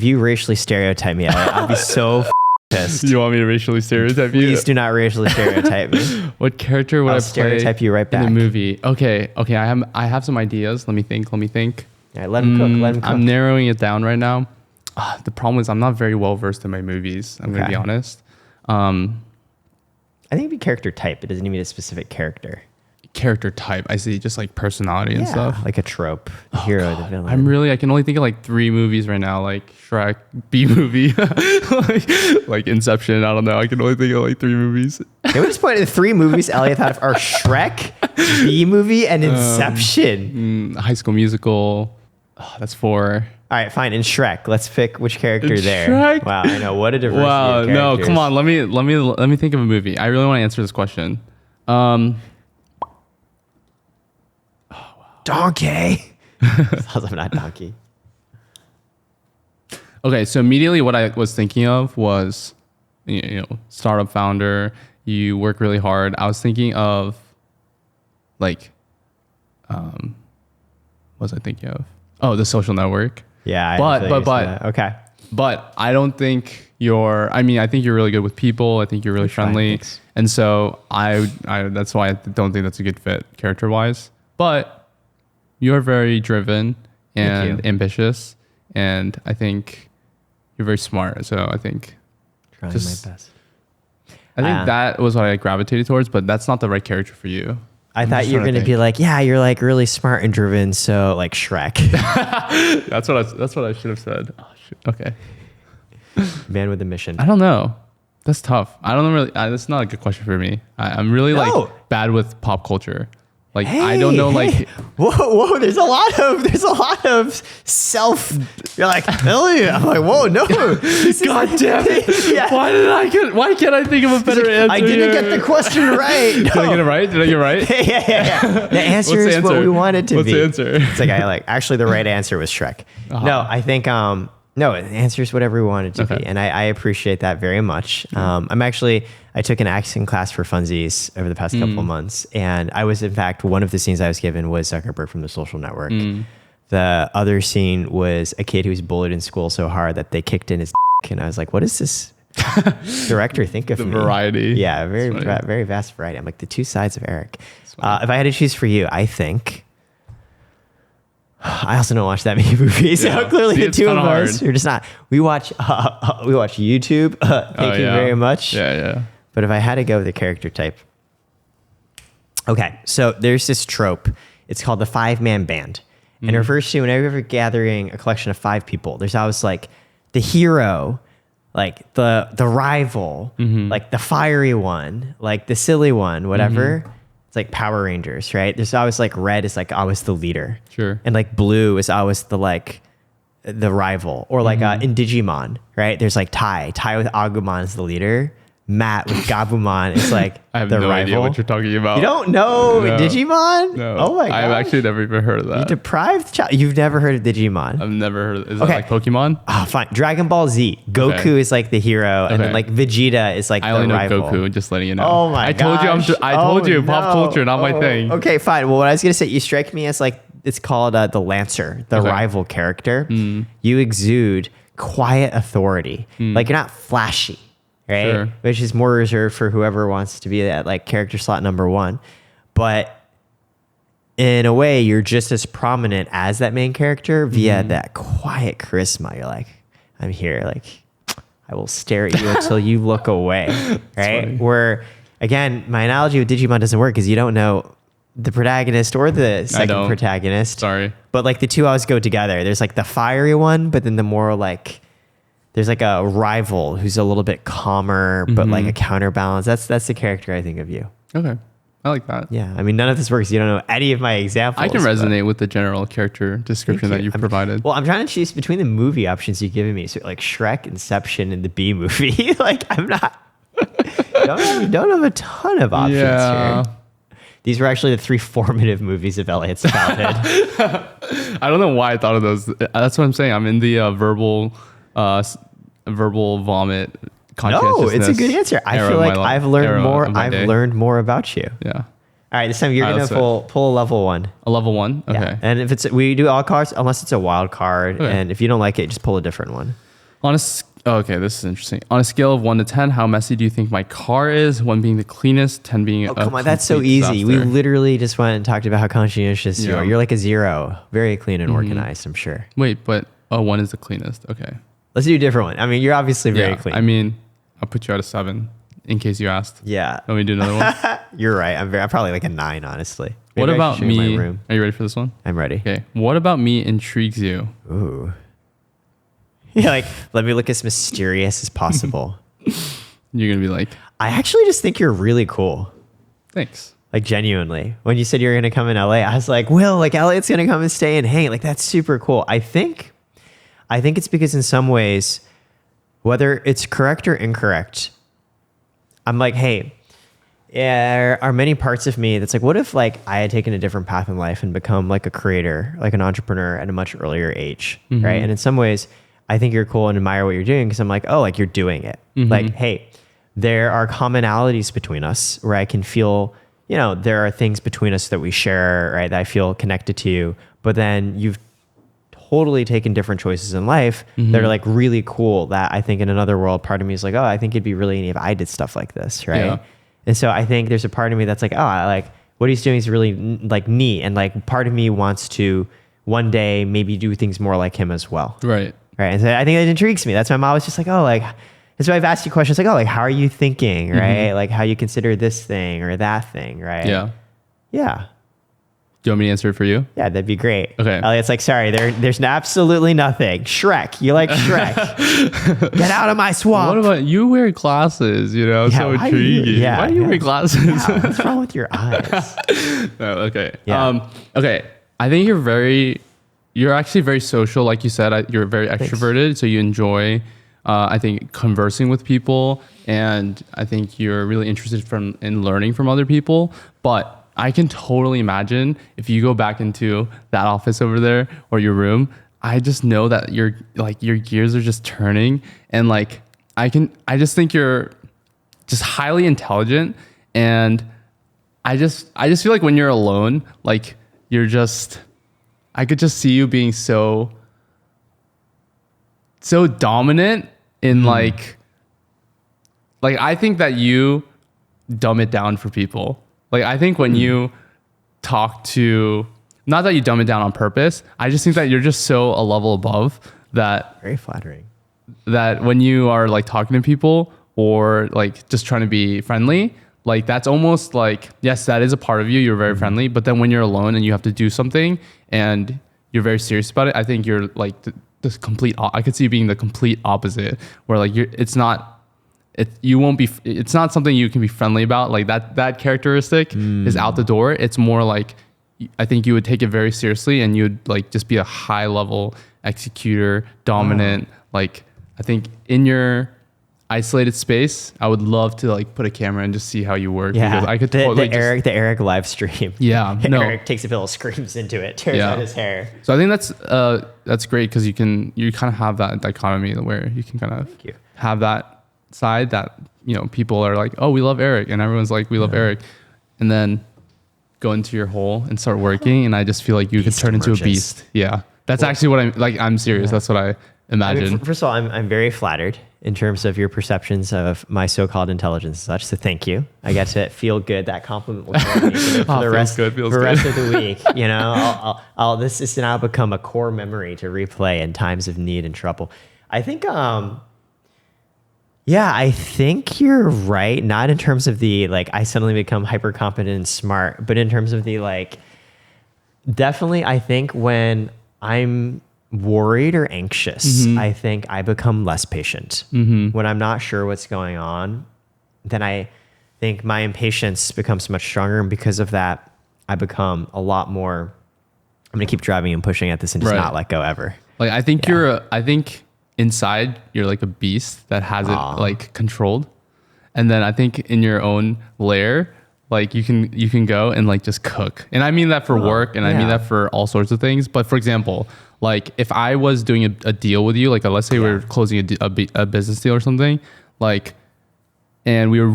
you racially stereotype me, I'd be so pissed. You want me to racially stereotype you? Please do not racially stereotype me. What character would I play stereotype you right back in the movie? Okay. I have some ideas. Let me think. All right, let him cook. I'm narrowing it down right now. The problem is I'm not very well versed in my movies. I'm going to be honest. I think it'd be character type. It doesn't even need a specific character. Character type. I see, just like personality and stuff. Like a trope. The hero, the villain. I can only think of like 3 movies right now, like Shrek, B movie, like Inception. I don't know. I can only think of like 3 movies. They would just point at the 3 movies Elliot thought of are Shrek, B movie, and Inception. High School Musical. Oh, that's 4. All right, fine. In Shrek, let's pick which character there. Shrek? Wow, I know, what a diversity Wow, of no, characters. come on. Let me think of a movie. I really want to answer this question. Donkey. I'm not Donkey. Okay, so immediately what I was thinking of was, startup founder. You work really hard. I was thinking of, like, What was I thinking of? Oh, The Social Network. Yeah. Okay. But I don't think I think you're really good with people. I think you're really friendly. And so I that's why I don't think that's a good fit character wise. But you're very driven and ambitious. And I think you're very smart. So I think trying my best. I think that was what I gravitated towards, but that's not the right character for you. I thought you were going to be like, yeah, you're like really smart and driven. So like Shrek. That's what I should have said. Oh, shit. Okay. Man with a mission. I don't know. That's tough. I don't really, that's not a good question for me. I'm really like bad with pop culture. Like, I don't know, like, whoa, there's a lot of self. You're like, Elliot. I'm like, whoa, no. God damn it. Yeah. Why can't I think of a better answer? I didn't get the question right. No. Did I get it right? Did I get it right? Yeah. The answer is what we want it to be. What's the answer? It's like, actually the right answer was Shrek. No, I think, no, the answer is whatever we want it to be. And I appreciate that very much. I took an acting class for funsies over the past couple of months. And I was, in fact, one of the scenes I was given was Zuckerberg from The Social Network. The other scene was a kid who was bullied in school so hard that they kicked in his dick. And I was like, what does this director think of me? The variety. Yeah, very vast variety. I'm like, the two sides of Eric. If I had to choose for you, I think... I also don't watch that many movies. So clearly the two of us are just not. We watch YouTube. Thank you very much. Yeah. But if I had to go with a character type. Okay, so there's this trope. It's called the 5-man band. And it refers to whenever you're gathering a collection of 5 people, there's always like the hero, like the rival, like the fiery one, like the silly one, whatever. It's like Power Rangers, right? There's always like red is like always the leader. Sure. And like blue is always the rival. Or like in Digimon, right? There's like Tai with Agumon as the leader. Matt with Gabumon is like I have the no rival. idea what you're talking about. You don't know Digimon? No. Oh my god. I've actually never even heard of that. You deprived child. You've never heard of Digimon? I've never heard of it. Is that like Pokemon? Oh, fine. Dragon Ball Z. Goku is like the hero, and then like Vegeta is like the rival. I only know Goku, just letting you know. Oh my god. I told you, pop culture, not my thing. Okay, fine. Well, what I was gonna say, you strike me as like, it's called the Lancer, the rival character. You exude quiet authority. Like you're not flashy. Right, sure. Which is more reserved for whoever wants to be that like character slot number 1, but in a way, you're just as prominent as that main character via that quiet charisma. You're like, I'm here, like I will stare at you until you look away, right? Funny. Where again, my analogy with Digimon doesn't work because you don't know the protagonist or the second protagonist. Sorry, but like the two always go together. There's like the fiery one, but then the more like. There's like a rival who's a little bit calmer, but like a counterbalance. That's the character I think of you. Okay. I like that. Yeah. I mean, none of this works. You don't know any of my examples. I can resonate with the general character description that you've provided. Well, I'm trying to choose between the movie options you've given me. So like Shrek, Inception, and the B movie. Like I'm not, don't have a ton of options here. These were actually the 3 formative movies of Elliot's childhood. I don't know why I thought of those. That's what I'm saying. I'm in the verbal vomit consciousness. No, it's a good answer. I feel like I've learned more. I've learned more about you. Yeah. All right, this time you're gonna pull a level 1. A level 1. Okay. Yeah. And if we do all cards, unless it's a wild card, and if you don't like it, just pull a different one. Okay, this is interesting. On a scale of 1 to 10, how messy do you think my car is? 1 being the cleanest, 10 being come on, that's so easy. Disaster. We literally just went and talked about how conscientious you are. You're like a 0, very clean and organized. I'm sure. Wait, but 1 is the cleanest. Okay. Let's do a different one. I mean, you're obviously very clean. I mean, I'll put you at a 7 in case you asked. Yeah. Let me do another one. You're right. I'm probably like a 9, honestly. Maybe what about me? Are you ready for this one? I'm ready. Okay. What about me intrigues you? Ooh. You're like, let me look as mysterious as possible. You're going to be like, I actually just think you're really cool. Thanks. Like genuinely. When you said you were going to come in LA, I was like, Will, like Elliot's going to come and stay and hang. Like that's super cool. I think it's because in some ways, whether it's correct or incorrect, I'm like, hey, there are many parts of me that's like, what if like I had taken a different path in life and become like a creator, like an entrepreneur at a much earlier age, right? And in some ways, I think you're cool and admire what you're doing because I'm like, oh, like you're doing it. Like, hey, there are commonalities between us where I can feel, there are things between us that we share, right? That I feel connected to, but then you've totally taken different choices in life that are like really cool, that I think in another world, part of me is like, oh, I think it'd be really neat if I did stuff like this, right? Yeah. And so I think there's a part of me that's like, oh, I like what he's doing is really like neat, and like part of me wants to one day maybe do things more like him as well. Right. And so I think it intrigues me. That's why I'm always just like, oh, like, that's why I've asked you questions like, oh, like, how are you thinking, right? Like how you consider this thing or that thing, right? Yeah. Yeah. Do you want me to answer it for you? Yeah, that'd be great. Okay. Elliot's like, sorry, there's absolutely nothing. Shrek, you like Shrek. Get out of my swamp. What about you wear glasses? You know, Yeah, so why do you- intriguing. yeah, Why do you yeah. wear glasses? Yeah, what's wrong with your eyes? No, okay. Yeah. Okay. I think you're actually very social. Like you said, you're very extroverted. So you enjoy, I think, conversing with people. And I think you're really interested in learning from other people. But I can totally imagine if you go back into that office over there or your room, I just know that your gears are just turning, and like I just think you're just highly intelligent, and I just feel like when you're alone, like I could just see you being so dominant in like I think that you dumb it down for people. Like, I think when you talk to, not that you dumb it down on purpose, I just think that you're just so a level above that. Very flattering. That when you are like talking to people or like just trying to be friendly, like that's almost like, yes, that is a part of you. You're very friendly. But then when you're alone and you have to do something and you're very serious about it, I think you're like the complete, I could see you being the complete opposite, where like it's not something you can be friendly about. Like that characteristic is out the door. It's more like, I think you would take it very seriously, and you'd like just be a high level executor, dominant. Like, I think in your isolated space, I would love to like put a camera and just see how you work. Yeah, because I could the totally Eric live stream. Yeah, no. Eric takes a pillow, screams into it, tears out his hair. So I think that's great, because you kind of have that dichotomy where you can kind of have that side that, you know, people are like, oh, we love Eric, and everyone's like, we love Eric, and then go into your hole and start working, and I just feel like you could turn into a beast. Yeah, that's actually what I'm serious. That's what I imagine. I mean, first of all, I'm very flattered in terms of your perceptions of my so-called intelligence and such, so thank you. I get to feel good. That compliment will carry me for the rest of the week. You know, this is now become a core memory to replay in times of need and trouble. I think yeah, I think you're right. Not in terms of the, like, I suddenly become hyper competent and smart, but in terms of the, like, definitely, I think when I'm worried or anxious, I think I become less patient. When I'm not sure what's going on, then I think my impatience becomes much stronger. And because of that, I become a lot more, I'm going to keep driving and pushing at this and just not let go ever. Like, I think inside you're like a beast that has it like controlled, and then I think in your own lair, like you can go and like just cook. And I mean that for work, and I mean that for all sorts of things. But for example, like if I was doing a deal with you, like let's say we're closing a business deal or something, like, and we were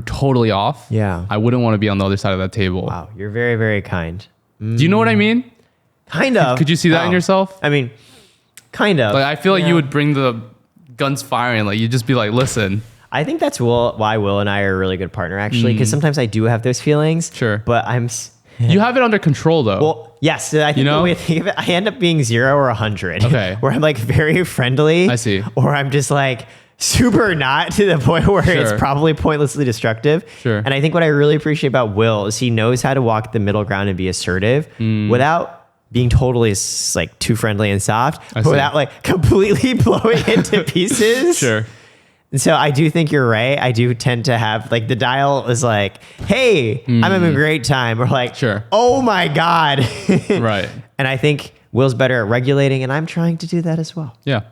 totally off, I wouldn't want to be on the other side of that table. Wow, you're very, very kind. Do you know what I mean? Kind of. Could you see that in yourself? I mean, kind of. Like, I feel like you would bring the guns firing. Like, you'd just be like, listen. I think that's why Will and I are a really good partner, actually, because sometimes I do have those feelings. Sure. But you have it under control, though. Well, yes. I think the way I think of it, I end up being 0 or 100. Okay. Where I'm like very friendly. I see. Or I'm just like super not, to the point where it's probably pointlessly destructive. Sure. And I think what I really appreciate about Will is he knows how to walk the middle ground and be assertive without being totally like too friendly and soft, but without like completely blowing into pieces. Sure. And so I do think you're right. I do tend to have like the dial is like, hey, I'm having a great time. Or like, oh my God. Right. And I think Will's better at regulating, and I'm trying to do that as well. Yeah.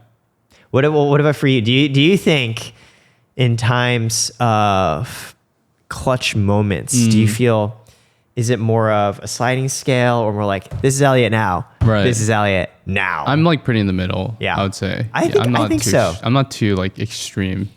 What about for you? Do you think in times of clutch moments, do you feel, is it more of a sliding scale, or more like, this is Elliot now, this is Elliot now? I'm like pretty in the middle. Yeah, I would say. I think so. I'm not too like extreme.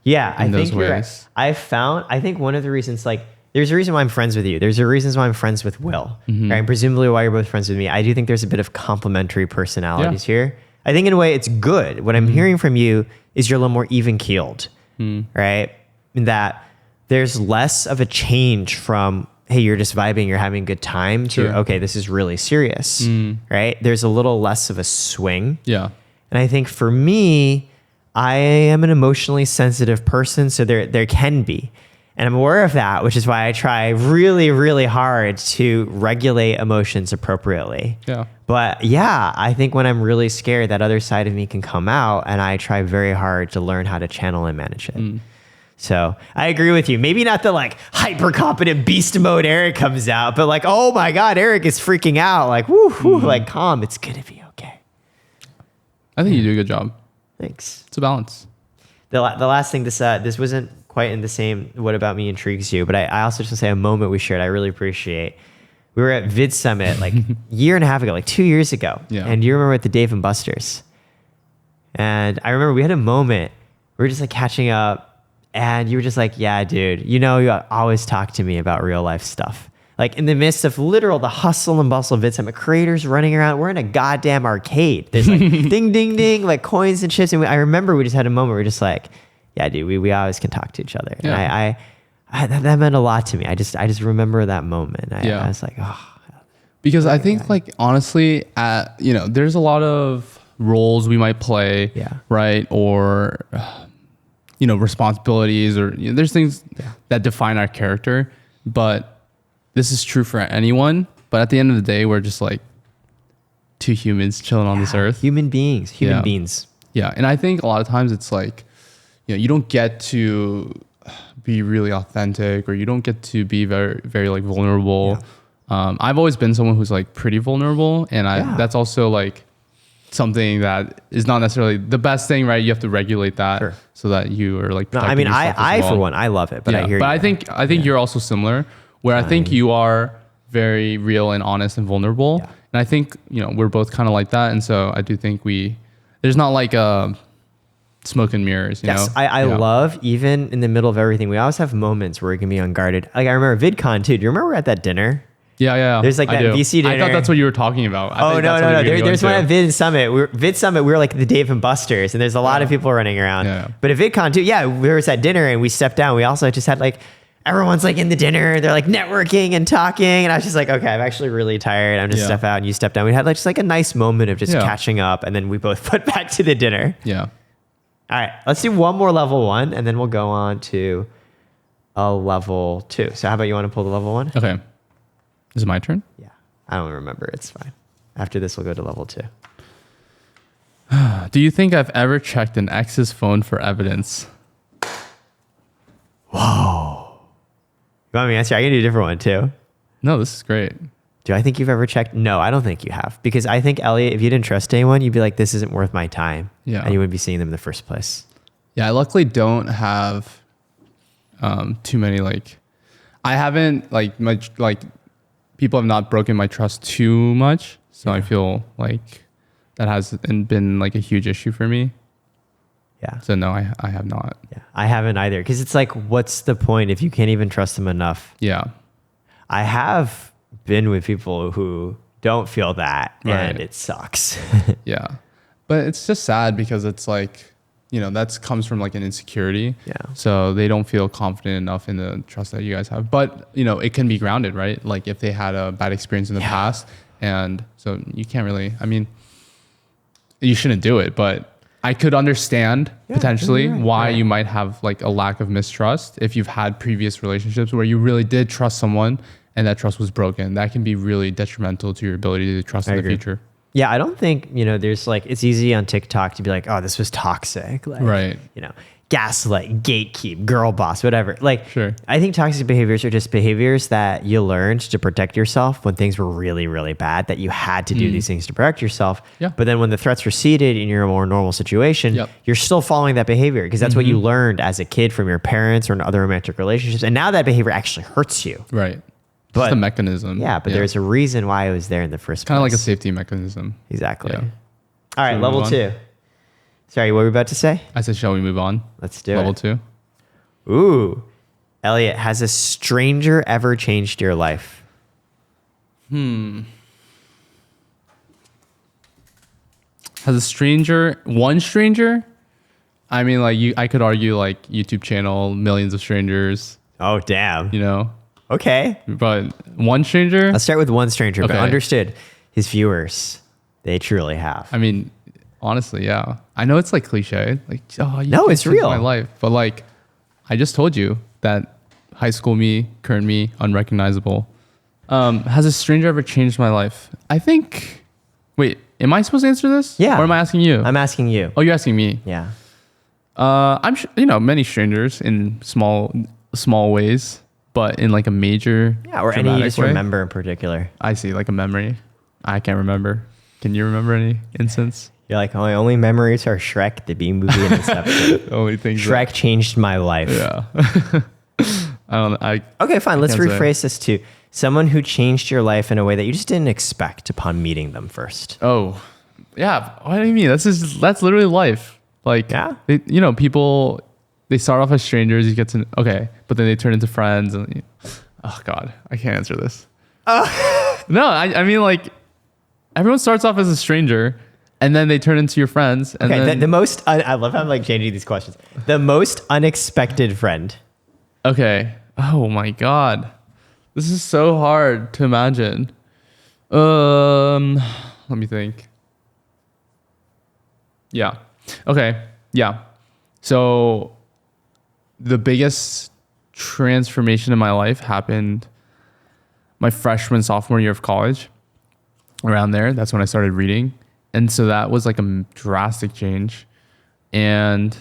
Yeah, I think those you're ways. right. I think one of the reasons, like, there's a reason why I'm friends with you. There's a reason why I'm friends with Will, right? And presumably why you're both friends with me. I do think there's a bit of complementary personalities here. I think in a way it's good. What I'm hearing from you is you're a little more even keeled, right? In that there's less of a change from, hey, you're just vibing, you're having a good time to, okay, this is really serious, right? There's a little less of a swing. Yeah. And I think for me, I am an emotionally sensitive person, so there can be. And I'm aware of that, which is why I try really, really hard to regulate emotions appropriately. Yeah. But yeah, I think when I'm really scared, that other side of me can come out, and I try very hard to learn how to channel and manage it. So I agree with you. Maybe not the like hyper competent beast mode Eric comes out, but like, oh my God, Eric is freaking out. Like, woo, like calm. It's gonna be okay. I think you do a good job. Thanks. It's a balance. The last thing this wasn't quite in the same what about me intrigues you, but I also just want to say a moment we shared I really appreciate. We were at Vid Summit like a year and a half ago, like 2 years ago. Yeah. And you remember at the Dave and Buster's. And I remember we had a moment, we were just like catching up, and you were just like, yeah, dude, you always talk to me about real life stuff. Like in the midst of literal the hustle and bustle of Vid Summit, creators running around, we're in a goddamn arcade. There's like ding, ding, ding, like coins and chips. And I remember we just had a moment where we're just like, yeah, dude, we always can talk to each other. Yeah. And that meant a lot to me. I just remember that moment. I was like, oh. Because I think like, honestly, there's a lot of roles we might play, right? Or, responsibilities or there's things that define our character, but this is true for anyone, but at the end of the day, we're just like two humans chilling on this earth. Human beings. Yeah. And I think a lot of times it's like, you don't get to be really authentic, or you don't get to be very, very like vulnerable. Yeah. I've always been someone who's like pretty vulnerable, and that's also like something that is not necessarily the best thing, right? You have to regulate that so that you are like, I mean, I for one, I love it, but I hear you. But I think you're also similar, where I think you are very real and honest and vulnerable. Yeah. And I think, we're both kind of like that. And so I do think there's not like a smoke and mirrors, you know? I love, even in the middle of everything, we always have moments where we can be unguarded. Like I remember VidCon too. Do you remember we're at that dinner? Yeah. There's like that VC dinner. I thought that's what you were talking about. No. There's one at Vid Summit. We were like the Dave and Buster's, and there's a lot of people running around. Yeah. But at VidCon too, we were at dinner and we stepped down. We also just had like, everyone's like in the dinner, they're like networking and talking. And I was just like, okay, I'm actually really tired. I'm just step out and you step down. We had like just like a nice moment of just catching up, and then we both went back to the dinner. Yeah. All right, let's do one more level 1, and then we'll go on to a level 2. So how about you want to pull the level 1? Okay. Is it my turn? Yeah. I don't remember. It's fine. After this, we'll go to level 2. Do you think I've ever checked an ex's phone for evidence? Whoa. You want me to answer? I can do a different one too. No, this is great. Do I think you've ever checked? No, I don't think you have. Because I think, Elliot, if you didn't trust anyone, you'd be like, this isn't worth my time. Yeah. And you wouldn't be seeing them in the first place. Yeah, I luckily don't have too many, like, I haven't, like, much, like, people have not broken my trust too much. So I feel like that hasn't been, like, a huge issue for me. Yeah. So no, I have not. Yeah, I haven't either. Because it's like, what's the point if you can't even trust them enough? Yeah. I have been with people who don't feel that, and it sucks. Yeah. But it's just sad because it's like, that comes from like an insecurity. Yeah. So they don't feel confident enough in the trust that you guys have. But, it can be grounded, right? Like if they had a bad experience in the past, and so you can't really, you shouldn't do it, but I could understand potentially why you might have like a lack of mistrust if you've had previous relationships where you really did trust someone and that trust was broken. That can be really detrimental to your ability to trust in the future. Yeah, I don't think, there's like, it's easy on TikTok to be like, oh, this was toxic. Like, right. Gaslight, gatekeep, girl boss, whatever. Like, sure. I think toxic behaviors are just behaviors that you learned to protect yourself when things were really, really bad, that you had to do these things to protect yourself. Yeah. But then when the threats receded in your more normal situation, you're still following that behavior because that's what you learned as a kid from your parents or in other romantic relationships. And now that behavior actually hurts you. Right. Just a mechanism. Yeah, but there's a reason why it was there in the first place. Kind of like a safety mechanism. Exactly. Yeah. All right, level 2. Sorry, what were we about to say? I said, shall we move on? Let's do level 2. Ooh. Elliot, has a stranger ever changed your life? Has a stranger, one stranger? I mean, like I could argue like YouTube channel, millions of strangers, Oh, damn. you know, Okay. but one stranger. Let's start with one stranger, but Okay. understood his viewers. They truly have. I mean, honestly, yeah. I know it's like cliche, like oh, you No, can't it's change real. my life, but like I just told you that high school me, current me, unrecognizable. Has a stranger ever changed my life? I think. Wait, am I supposed to answer this? Yeah. Or am I asking you? I'm asking you. Oh, you're asking me. Yeah. I'm many strangers in small ways, but in like a major Yeah, or any you dramatic just way. remember in particular. I see like a memory. I can't remember. Can you remember any instance? You're like, my only memories are Shrek, the B movie, and Inception. Only things. Shrek changed my life. Yeah. I don't. Okay, fine. Let's can't say. rephrase this to someone who changed your life in a way that you just didn't expect upon meeting them first. Oh, yeah. What do you mean? That's literally life. Like, Yeah. People, they start off as strangers. You get to but then they turn into friends. And oh God, I can't answer this. No, I mean like everyone starts off as a stranger, and then they turn into your friends. And Okay, then, the most, I love how I'm like changing these questions. The most unexpected friend. okay. Oh my God, this is so hard to imagine. Let me think. Yeah. Okay. Yeah. So the biggest transformation in my life happened my freshman, sophomore year of college. Around there, that's when I started reading. And so that was like a drastic change. And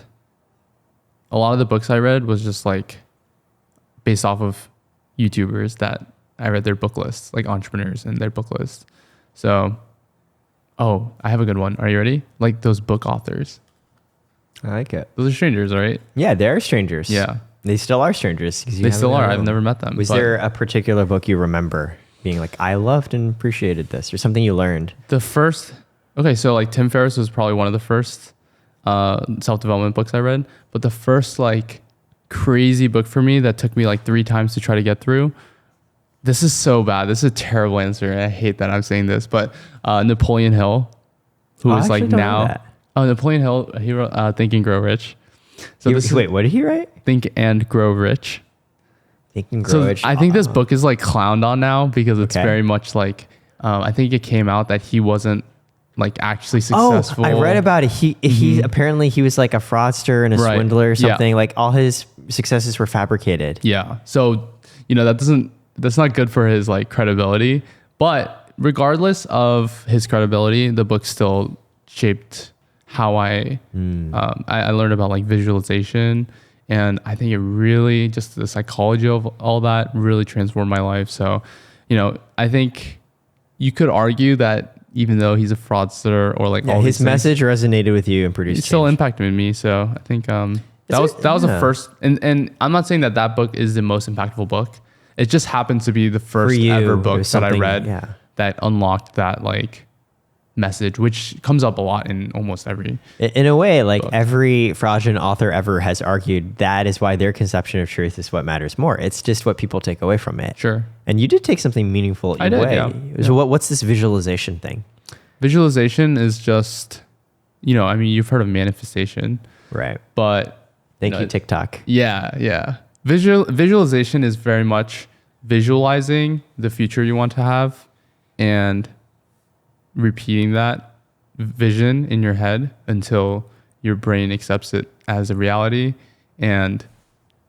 a lot of the books I read was just like based off of YouTubers that I read their book lists, like entrepreneurs and their book lists. So, I have a good one. Are you ready? Like those book authors. I like it. Those are strangers, right? Yeah, they're strangers. Yeah. They still are strangers. 'Cause you They haven't still met are. I've them. never met them. Was but there a particular book you remember being like, I loved and appreciated this, or something you learned? the first, so like Tim Ferriss was probably one of the first self-development books I read. But the first like crazy book for me that took me like 3 times to try to get through. This is so bad. This is a terrible answer. And I hate that I'm saying this, but Napoleon Hill, who I is like actually don't know now, that. Napoleon Hill, he wrote Think and Grow Rich. So this is Wait, what did he write? Think and Grow Rich. Think and Grow So Rich. I think this book is like clowned on now because it's Okay. very much like, I think it came out that he wasn't like actually Oh, successful. I read about it. He apparently he was like a fraudster and a Right. swindler or Yeah. something. Like all his successes were fabricated. Yeah. So, that's not good for his like credibility, but regardless of his credibility, the book still shaped how I learned about like visualization. And I think it really, just the psychology of all that really transformed my life. So, I think you could argue that even though he's a fraudster or like all His these things, message resonated with you and it produced still change. impacted me. So I think that was yeah. the first, and I'm not saying that book is the most impactful book. It just happens to be the first you, ever it book was that I something- read yeah. that unlocked that like message, which comes up a lot in almost every. In a way, like book. every fraudulent author ever has argued, that is why their conception of truth is what matters more. It's just what people take away from it. Sure. And you did take something meaningful I did, away. yeah. So what's this visualization thing? Visualization is just, you've heard of manifestation, Right. but Thank No, you, TikTok. yeah. Visualization is very much visualizing the future you want to have and repeating that vision in your head until your brain accepts it as a reality, and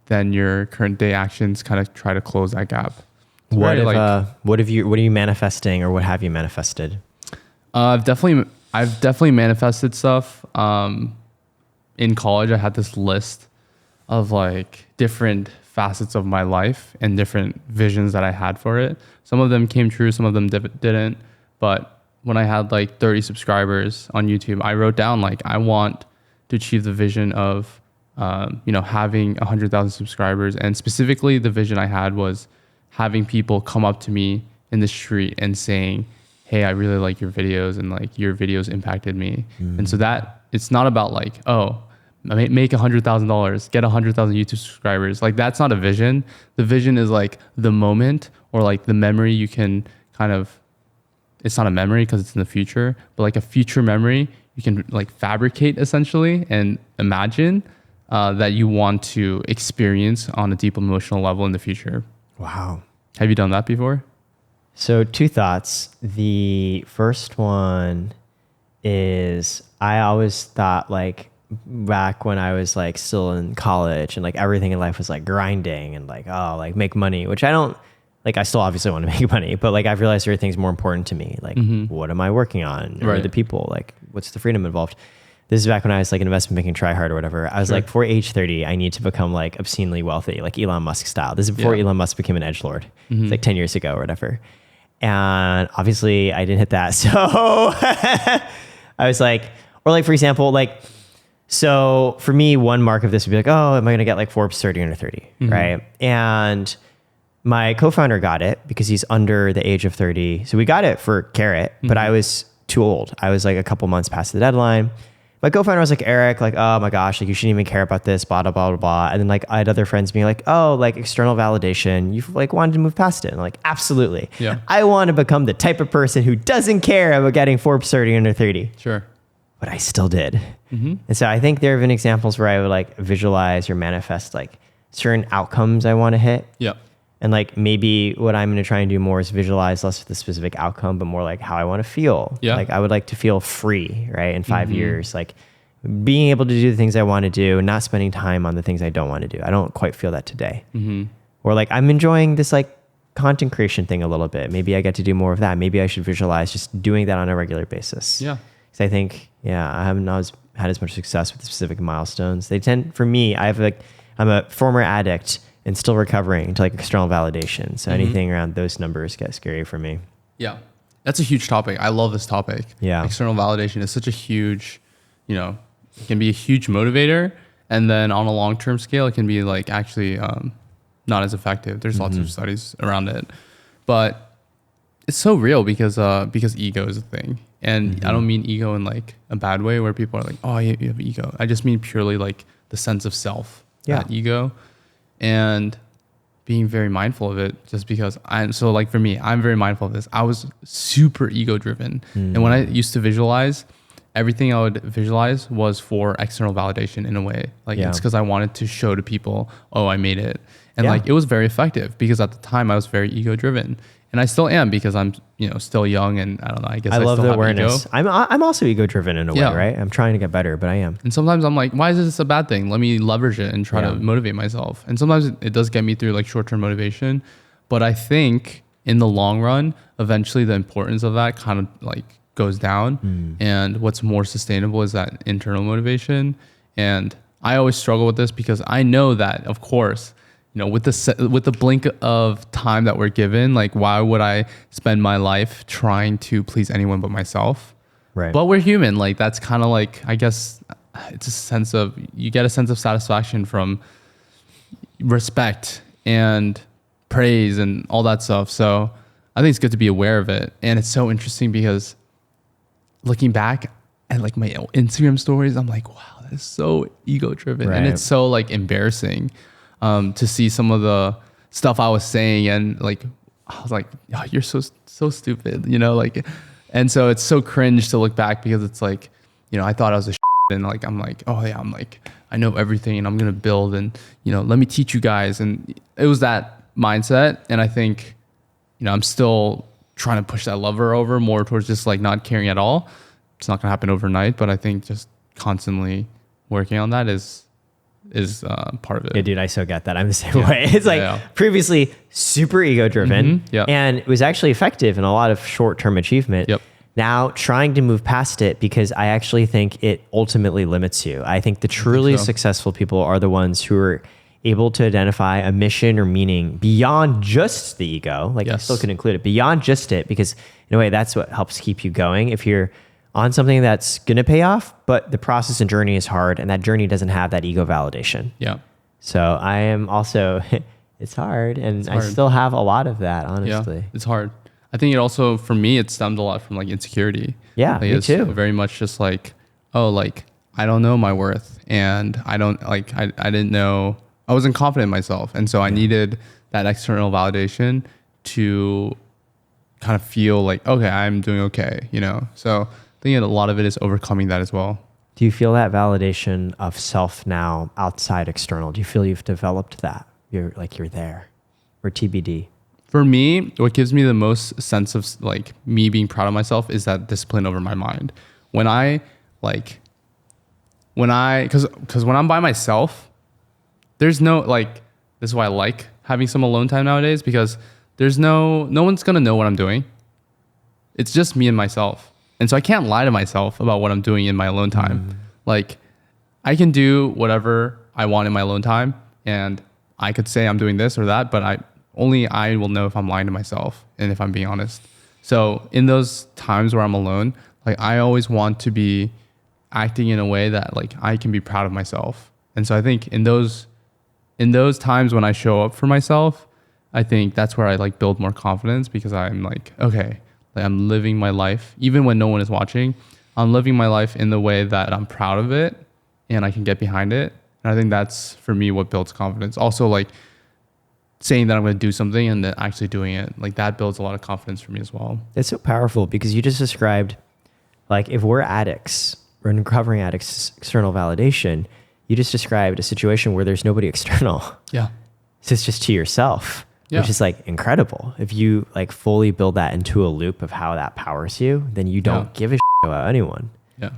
then your current day actions kind of try to close that gap. It's What very, are you manifesting, or what have you manifested? I've definitely manifested stuff. In college, I had this list of like different facets of my life and different visions that I had for it. Some of them came true, some of them didn't. But when I had like 30 subscribers on YouTube, I wrote down like I want to achieve the vision of having 100,000 subscribers. And specifically, the vision I had was having people come up to me in the street and saying, hey, I really like your videos, and like your videos impacted me. And so that it's not about like, make $100,000, get 100,000 YouTube subscribers. Like that's not a vision. The vision is like the moment or like the memory you can kind of, it's not a memory because it's in the future, but like a future memory you can like fabricate essentially and imagine that you want to experience on a deep emotional level in the future. Wow. Have you done that before? So 2 thoughts. The first one is I always thought like back when I was like still in college and like everything in life was like grinding and like, oh, like make money, which I don't like, I still obviously want to make money, but like I've realized everything's more important to me. Like what am I working on? Or the people, like what's the freedom involved? This is back when I was like an investment banking tryhard or whatever. I was like, for age 30, I need to become like obscenely wealthy, like Elon Musk style. This is before Elon Musk became an edgelord. It's like 10 years ago or whatever. And obviously I didn't hit that. So I was like, or like, for example, like, so for me, one mark of this would be like, oh, am I going to get like Forbes 30 under 30? Right. And my co-founder got it because he's under the age of 30. So we got it for Karat, but I was too old. I was like a couple months past the deadline. My co-founder was like, Eric, like, oh my gosh, like you shouldn't even care about this, blah, blah, blah, blah, blah. And then like I had other friends being like, oh, like external validation, you've like wanted to move past it. And I'm like, absolutely. Yeah. I want to become the type of person who doesn't care about getting Forbes 30 under 30. Sure. But I still did. And so I think there have been examples where I would like visualize or manifest like certain outcomes I want to hit. Yeah. And like maybe what I'm going to try and do more is visualize less of the specific outcome, but more like how I want to feel. Yeah. Like I would like to feel free, right? In 5 years, like being able to do the things I want to do and not spending time on the things I don't want to do. I don't quite feel that today. Or like I'm enjoying this like content creation thing a little bit. Maybe I get to do more of that. Maybe I should visualize just doing that on a regular basis. Yeah. So I think, I haven't always had as much success with specific milestones. They tend, for me, I'm a former addict and still recovering to like external validation. So anything around those numbers get scary for me. Yeah. That's a huge topic. I love this topic. Yeah. External validation is such a huge, it can be a huge motivator. And then on a long-term scale, it can be like actually not as effective. There's lots of studies around it, but it's so real because ego is a thing. And I don't mean ego in like a bad way where people are like, oh, you have ego. I just mean purely like the sense of self, that ego, and being very mindful of it just because so like for me, I'm very mindful of this. I was super ego driven. And when I used to visualize, everything I would visualize was for external validation in a way. Like it's because I wanted to show to people, oh, I made it. And like it was very effective because at the time I was very ego driven. And I still am because I'm, still young and I don't know, I guess I love still the have awareness. ego. I'm also ego driven in a way, right? I'm trying to get better, but I am. And sometimes I'm like, why is this a bad thing? Let me leverage it and try to motivate myself. And sometimes it does get me through like short-term motivation. But I think in the long run, eventually the importance of that kind of like goes down. And what's more sustainable is that internal motivation. And I always struggle with this because I know that, of course, with the blink of time that we're given, like why would I spend my life trying to please anyone but myself? Right. But we're human. Like that's kind of like, I guess it's a sense of, you get a sense of satisfaction from respect and praise and all that stuff. So I think it's good to be aware of it. And it's so interesting because looking back at like my Instagram stories, I'm like, wow, that's so ego driven. And it's so like embarrassing. To see some of the stuff I was saying and like, I was like, oh, you're so stupid, like, and so it's so cringe to look back because it's like, I thought I was a and like, I'm like, oh yeah, I'm like, I know everything and I'm going to build and, let me teach you guys. And it was that mindset. And I think, I'm still trying to push that lever over more towards just like not caring at all. It's not going to happen overnight, but I think just constantly working on that is part of it. Yeah, dude, I so get that. I'm the same way. It's like previously super ego driven and it was actually effective in a lot of short-term achievement. Now trying to move past it because I actually think it ultimately limits you. I think the truly successful people are the ones who are able to identify a mission or meaning beyond just the ego. Like you still can include it beyond just it because in a way that's what helps keep you going. If you're on something that's going to pay off, but the process and journey is hard and that journey doesn't have that ego validation. Yeah. So I am also, it's hard and I still have a lot of that, honestly. Yeah, it's hard. I think it also, for me, it stemmed a lot from like insecurity. Yeah, like me it's too. Very much just like, oh, like I don't know my worth, and I don't like, I didn't know, I wasn't confident in myself. And so I needed that external validation to kind of feel like, okay, I'm doing okay, you know? So I think a lot of it is overcoming that as well. Do you feel that validation of self now outside external? Do you feel you've developed that? You're there, or TBD? For me, what gives me the most sense of like me being proud of myself is that discipline over my mind. When I like, because when I'm by myself, there's no like, this is why I like having some alone time nowadays, because there's no one's gonna know what I'm doing. It's just me and myself. And so I can't lie to myself about what I'm doing in my alone time. Like, I can do whatever I want in my alone time, and I could say I'm doing this or that, but only I will know if I'm lying to myself and if I'm being honest. So in those times where I'm alone, like I always want to be acting in a way that like I can be proud of myself. And so I think in those times when I show up for myself, I think that's where I like build more confidence, because I'm like, okay, like I'm living my life, even when no one is watching, I'm living my life in the way that I'm proud of it and I can get behind it. And I think that's for me what builds confidence. Also, like saying that I'm going to do something and then actually doing it, like that builds a lot of confidence for me as well. It's so powerful, because you just described, like, if we're addicts, we're recovering addicts, external validation, you just described a situation where there's nobody external. Yeah. So it's just to yourself, which is like incredible. If you like fully build that into a loop of how that powers you, then you don't give a shit about anyone. Yeah.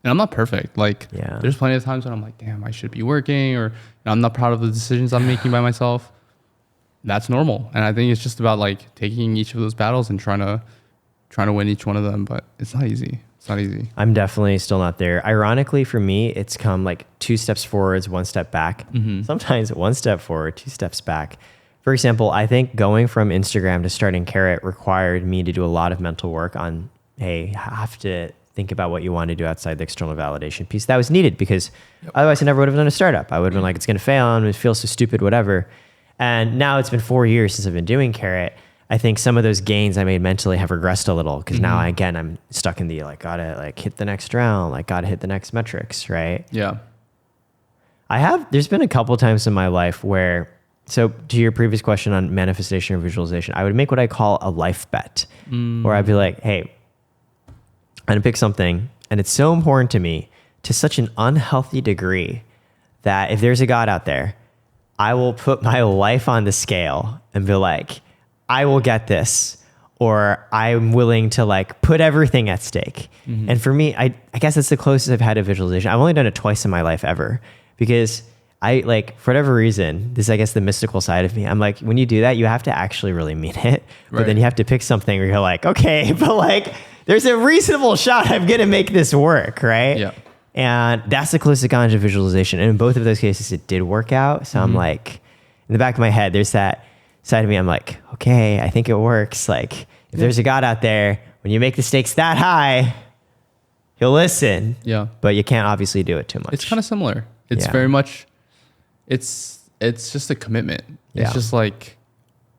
And I'm not perfect. Like, there's plenty of times when I'm like, damn, I should be working, or I'm not proud of the decisions I'm making by myself. That's normal. And I think it's just about like taking each of those battles and trying to win each one of them. But it's not easy. It's not easy. I'm definitely still not there. Ironically, for me, it's come like 2 steps forwards, 1 step back. Sometimes 1 step forward, 2 steps back. For example, I think going from Instagram to starting Karat required me to do a lot of mental work on, hey, you have to think about what you want to do outside the external validation piece. That was needed, because otherwise I never would have done a startup. I would have been like, it's going to fail and it feels so stupid, whatever. And now it's been 4 years since I've been doing Karat. I think some of those gains I made mentally have regressed a little, because now again, I'm stuck in the like, gotta like hit the next round, like gotta hit the next metrics, right? Yeah. There's been a couple times in my life where, so to your previous question on manifestation or visualization, I would make what I call a life bet, where I'd be like, hey, I'm gonna pick something, and it's so important to me to such an unhealthy degree that if there's a God out there, I will put my life on the scale and be like, I will get this, or I'm willing to like put everything at stake. And for me, I guess that's the closest I've had to visualization. I've only done it twice in my life ever, because I like, for whatever reason, this is, I guess, the mystical side of me. I'm like, when you do that, you have to actually really mean it, but then you have to pick something where you're like, okay, but like, there's a reasonable shot I'm going to make this work. Right. Yeah. And that's the closest I've gone to visualization. And in both of those cases, it did work out. So I'm like, in the back of my head, there's that side of me. I'm like, okay, I think it works. Like, if there's a God out there, when you make the stakes that high, he'll listen. Yeah. But you can't obviously do it too much. It's kind of similar. It's very much, it's just a commitment. It's just like,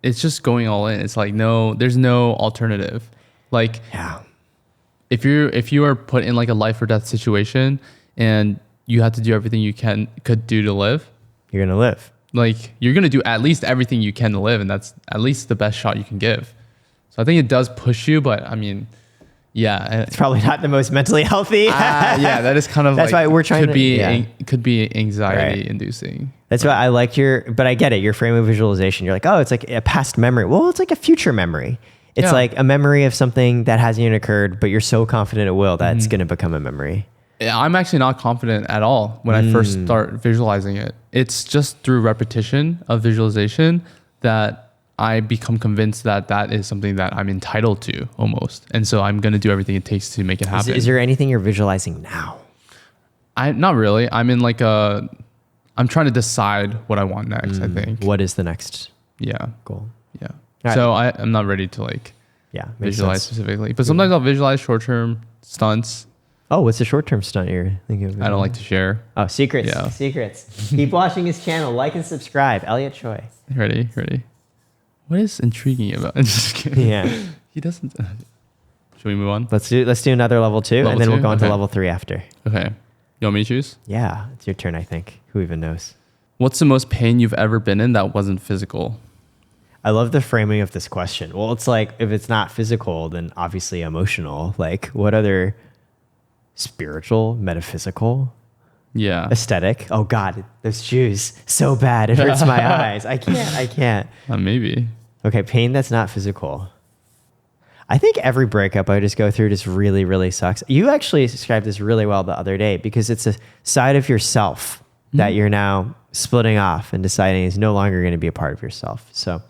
it's just going all in. It's like, there's no alternative. Like, if you are put in like a life or death situation and you have to do everything you could do to live, you're going to live. Like, you're going to do at least everything you can to live, and that's at least the best shot you can give. So I think it does push you, but I mean, it's probably not the most mentally healthy. That is kind of that's like, why we're trying could be anxiety inducing. That's why I like but I get it. Your frame of visualization. You're like, oh, it's like a past memory. Well, it's like a future memory. It's like a memory of something that hasn't even occurred, but you're so confident it will that it's going to become a memory. I'm actually not confident at all when I first start visualizing it. It's just through repetition of visualization that I become convinced that that is something that I'm entitled to almost. And so I'm going to do everything it takes to make it happen. Is there anything you're visualizing now? Not really. I'm in like I'm trying to decide what I want next, I think. What is the next goal? Yeah. Right. So I'm not ready to like visualize specifically, but sometimes I'll visualize short-term stunts. Oh, what's the short-term stunt you're thinking of? I don't like to share. Oh, secrets. Yeah. Secrets. Keep watching his channel. Like and subscribe. Elliot Choy. Ready. What is intriguing about? I'm just kidding. Yeah. He doesn't. Should we move on? Let's do another level 2, and then we'll go on to level 3 after. Okay. You want me to choose? Yeah, it's your turn, I think. Who even knows? What's the most pain you've ever been in that wasn't physical? I love the framing of this question. Well, it's like, if it's not physical, then obviously emotional. Like, what other spiritual, metaphysical, Yeah. aesthetic? Oh God, those shoes, so bad. It hurts my eyes. I can't. Maybe. Okay, pain that's not physical. I think every breakup I just go through just really, really sucks. You actually described this really well the other day, because it's a side of yourself that you're now splitting off and deciding is no longer going to be a part of yourself. So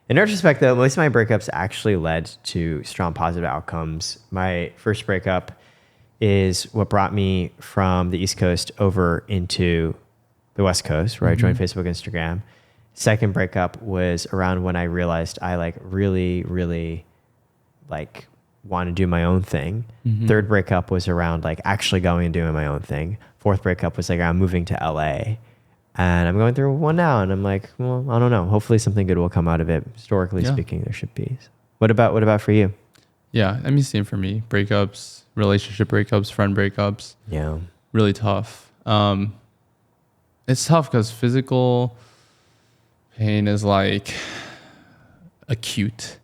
in retrospect, though, most of my breakups actually led to strong positive outcomes. My first breakup is what brought me from the East Coast over into the West Coast, where I joined Facebook, Instagram. Second breakup was around when I realized I like really, really like want to do my own thing. Third breakup was around like actually going and doing my own thing. Fourth breakup was like I'm moving to LA, and I'm going through one now, and I'm like, well, I don't know. Hopefully something good will come out of it. Historically speaking, there should be. What about for you? Yeah, I mean, same for me. Breakups, relationship breakups, friend breakups. Yeah. Really tough. It's tough because physical pain is like acute.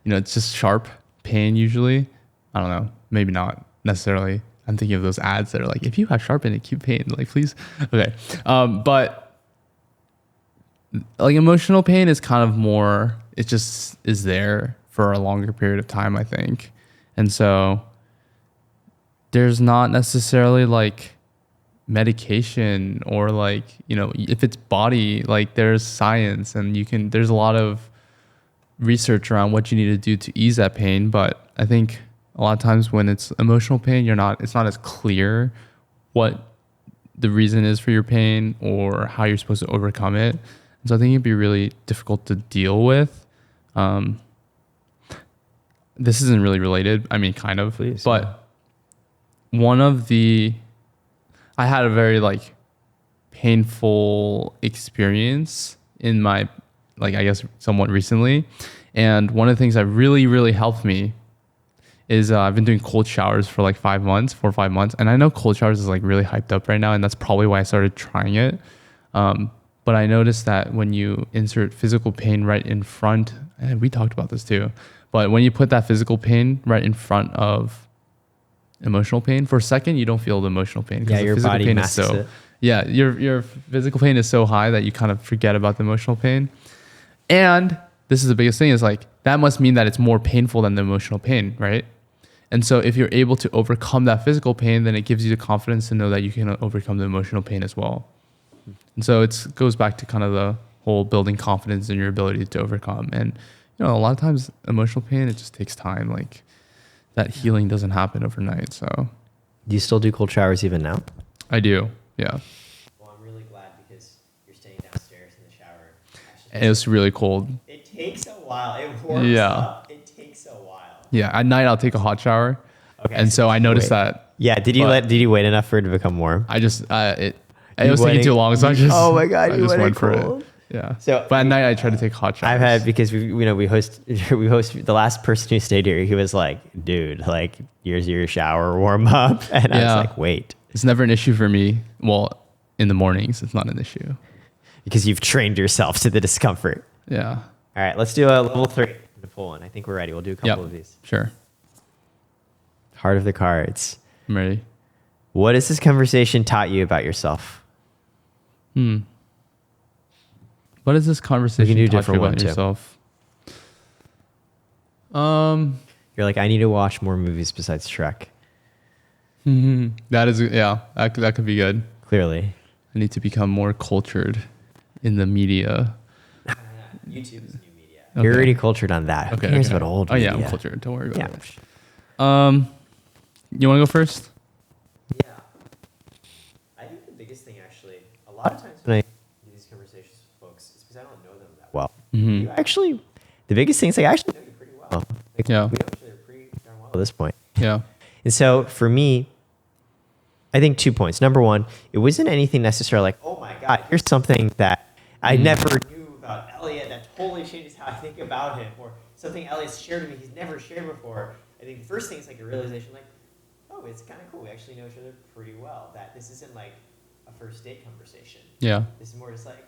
It's just sharp pain usually. I don't know. Maybe not necessarily. I'm thinking of those ads that are like, if you have sharp and acute pain, like please. Okay. But like emotional pain is kind of more, it just is there for a longer period of time, I think. And so there's not necessarily like medication or like, if it's body, like there's science and there's a lot of research around what you need to do to ease that pain. But I think a lot of times when it's emotional pain, it's not as clear what the reason is for your pain or how you're supposed to overcome it. And so I think it'd be really difficult to deal with. This isn't really related. I mean, kind of, Please, but I had a very like painful experience in my, like, I guess somewhat recently. And one of the things that really, really helped me is I've been doing cold showers for like 4 or 5 months. And I know cold showers is like really hyped up right now. And that's probably why I started trying it. But I noticed that when you insert physical pain right in front, and we talked about this too, but when you put that physical pain right in front of emotional pain, for a second, you don't feel the emotional pain. Yeah, your physical body pain masks it. Yeah, your physical pain is so high that you kind of forget about the emotional pain. And this is the biggest thing, is like, that must mean that it's more painful than the emotional pain, right? And so if you're able to overcome that physical pain, then it gives you the confidence to know that you can overcome the emotional pain as well. And so it goes back to kind of the whole building confidence in your ability to overcome. And, a lot of times emotional pain, it just takes time. Like that healing doesn't happen overnight. So Do you still do cold showers even now? I do. Yeah. Well, I'm really glad, because you're staying downstairs in the shower. And it was really cold. It takes a while. It warms up. It takes a while. Yeah. At night I'll take a hot shower. Okay. And so I noticed that. Yeah. Did you wait enough for it to become warm? I just, it was taking too long. So I just, oh my God, I you just went went for cold. it. Yeah. So, but at night I try to take hot showers. I've had, because we host the last person who stayed here. He was like, dude, like here's your shower warm up. And I was like, wait. It's never an issue for me. Well, in the mornings, it's not an issue. Because you've trained yourself to the discomfort. Yeah. All right, let's do a level 3 to pull one. I think we're ready. We'll do a couple of these. Sure. Heart of the cards. I'm ready. What has this conversation taught you about yourself? What is this conversation We can do a taught you different one about too. yourself? You're like, I need to watch more movies besides Shrek. That is, that could be good. Clearly. I need to become more cultured in the media. YouTube is new media. Okay. You're already cultured on that. Who cares about old media? Oh yeah, I'm cultured. Don't worry about it. Yeah. You want to go first? Yeah. I think the biggest thing, actually, a lot of times when I do these conversations with folks, it's because I don't know them that well. You actually, the biggest thing is like, I actually know you pretty well. Like, Yeah. we know each other pretty darn well at this point. Yeah. And so for me, I think 2 points. Number one, it wasn't anything necessarily like, oh my God, here's something that I never knew about Elliot that totally changes how I think about him, or something Elliot's shared with me he's never shared before. I think the first thing is like a realization, like, oh oh, it's kind of cool. We actually know each other pretty well. That this isn't like a first date conversation. Yeah. This is more just like,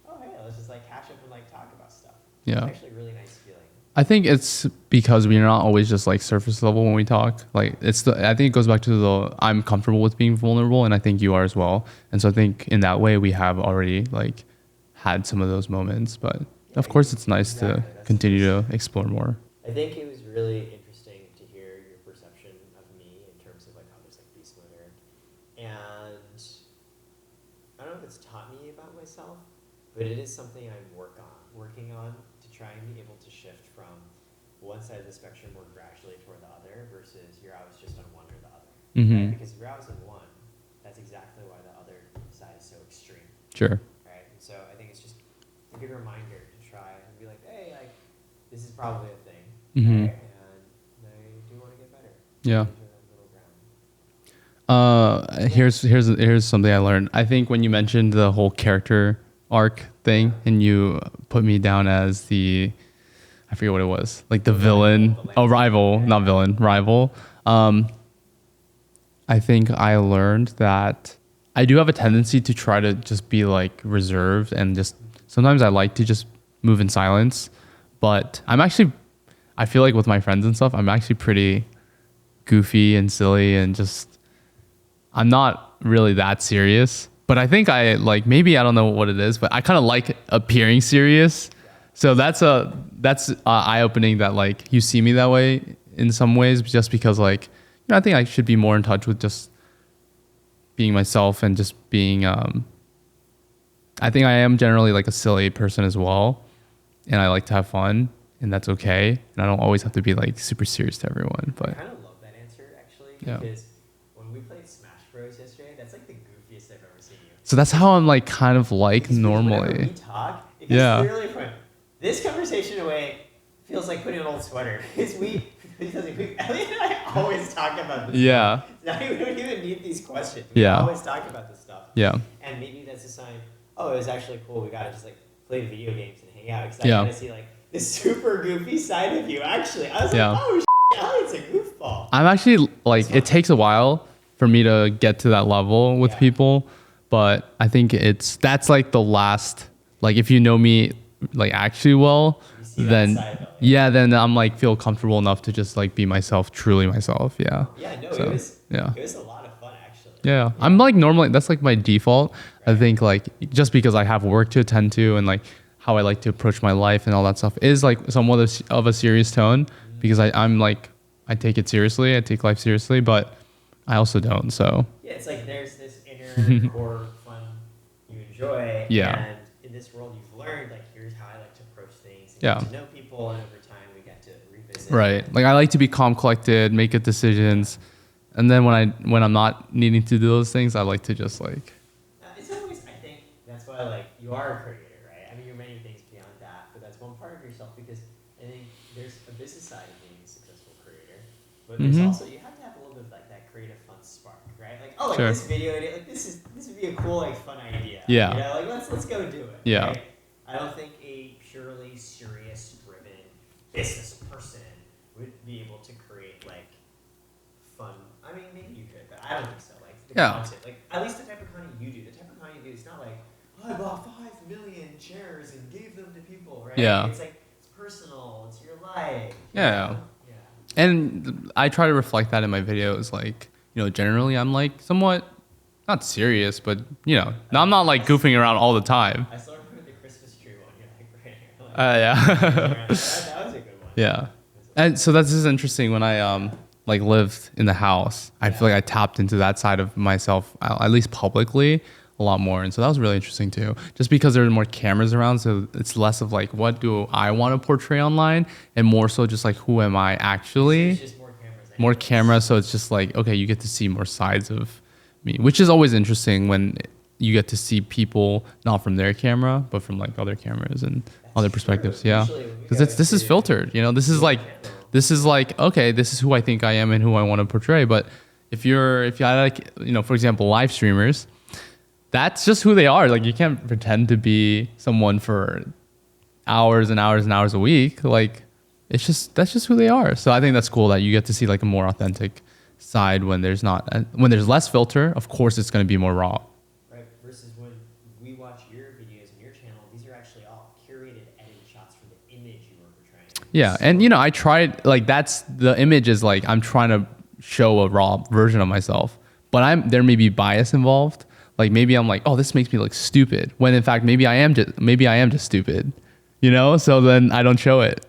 oh, hey, let's just like catch up and like talk about stuff. Yeah. It's actually a really nice feeling. I think it's because we're not always just like surface level when we talk. Like I think it goes back to I'm comfortable with being vulnerable, and I think you are as well. And so I think in that way we have already like had some of those moments, but of course it's nice to continue to explore more. I think it was really interesting to hear your perception of me in terms of like how there's like beast mode, Eric. And I don't know if it's taught me about myself, but it is something I'm working on to try and be able to shift from one side of the spectrum more gradually toward the other versus you're always just on one or the other. Right? Because if you're always on one, that's exactly why the other side is so extreme. Sure. Right? And so I think it's just a good reminder to try and be like, hey, like this is probably a thing. Right? And I do want to get better. Yeah. Here's something I learned. I think when you mentioned the whole character arc thing and you put me down as I forget what it was, like the villain, rival, not villain, rival. I think I learned that I do have a tendency to try to just be like reserved and just sometimes I like to just move in silence, but I feel like with my friends and stuff, I'm actually pretty goofy and silly and just, I'm not really that serious, but I think I like, maybe I don't know what it is, but I kind of like appearing serious. So that's eye-opening that like you see me that way in some ways, just because like, I think I should be more in touch with just being myself and just being, I think I am generally like a silly person as well. And I like to have fun and that's okay. And I don't always have to be like super serious to everyone, but. I kind of love that answer actually, because when we played Smash Bros yesterday, that's like the goofiest I've ever seen you. So that's how I'm like kind of like normally. Whenever we talk, it gets really fun. This conversation away feels like putting on an old sweater because Elliot and I always talk about this. Yeah. Now we don't even need these questions. We always talk about this stuff. Yeah. And maybe that's a sign. Oh, it was actually cool. We gotta just like play video games and hang out because I gotta see like this super goofy side of you. Actually, I was like, oh, Elliot's a goofball. I'm actually like, it takes a while for me to get to that level with people, but I think that's like the last. Like if you know me like actually well, then then I'm like feel comfortable enough to just like be myself, truly myself. It was a lot of fun actually. I'm like normally that's like my default. I think like just because I have work to attend to and like how I like to approach my life and all that stuff is like somewhat of a serious tone because I'm like I take it seriously, I take life seriously, but I also don't. So it's like there's this inner core fun you enjoy and in this world you've learned like here's how I like to approach things and get to know people, and over time we get to revisit. Right. Like I like to be calm, collected, make good decisions, and then when I'm not needing to do those things, I like to just like. In some ways, I think that's why like you are a creator, right? I mean, you're many things beyond that, but that's one part of yourself because I think there's a business side of being a successful creator, but there's also you have to have a little bit of like that creative fun spark, right? Like this video idea, like this would be a cool like fun idea. Yeah. You know, like let's go do it. Yeah. Right? I don't think a purely serious driven business person would be able to create like fun. I mean, maybe you could, but I don't think so. Like the content, like at least the type of content you do, the type of content you do, it's not like I bought 5 million chairs and gave them to people, right? Yeah. It's like it's personal. It's your life. Yeah. And I try to reflect that in my videos. Like, generally I'm like somewhat not serious, but I'm not like goofing around all the time. I saw the Christmas tree one. You're like right here. That was a good one. Yeah. And so that's just interesting. When I like lived in the house, I feel like I tapped into that side of myself, at least publicly, a lot more. And so that was really interesting too, just because there are more cameras around. So it's less of like, what do I want to portray online, and more so just like, who am I actually? It's just more cameras. So it's just like, okay, you get to see more sides of me, which is always interesting when you get to see people not from their camera, but from like other cameras and other perspectives. Yeah. Because this is filtered, this is like, okay, this is who I think I am and who I want to portray. But if you like, for example, live streamers, that's just who they are. Like you can't pretend to be someone for hours and hours and hours a week. Like that's just who they are. So I think that's cool that you get to see like a more authentic side when there's not when there's less filter. Of course, it's going to be more raw. Right. Versus when we watch your videos on your channel, these are actually all curated, edited shots from the image you were portraying. Yeah, and you know, I tried like that's the image is like I'm trying to show a raw version of myself, but there may be bias involved. Like maybe I'm like, oh, this makes me look stupid, when in fact maybe I am just stupid, you know. So then I don't show it.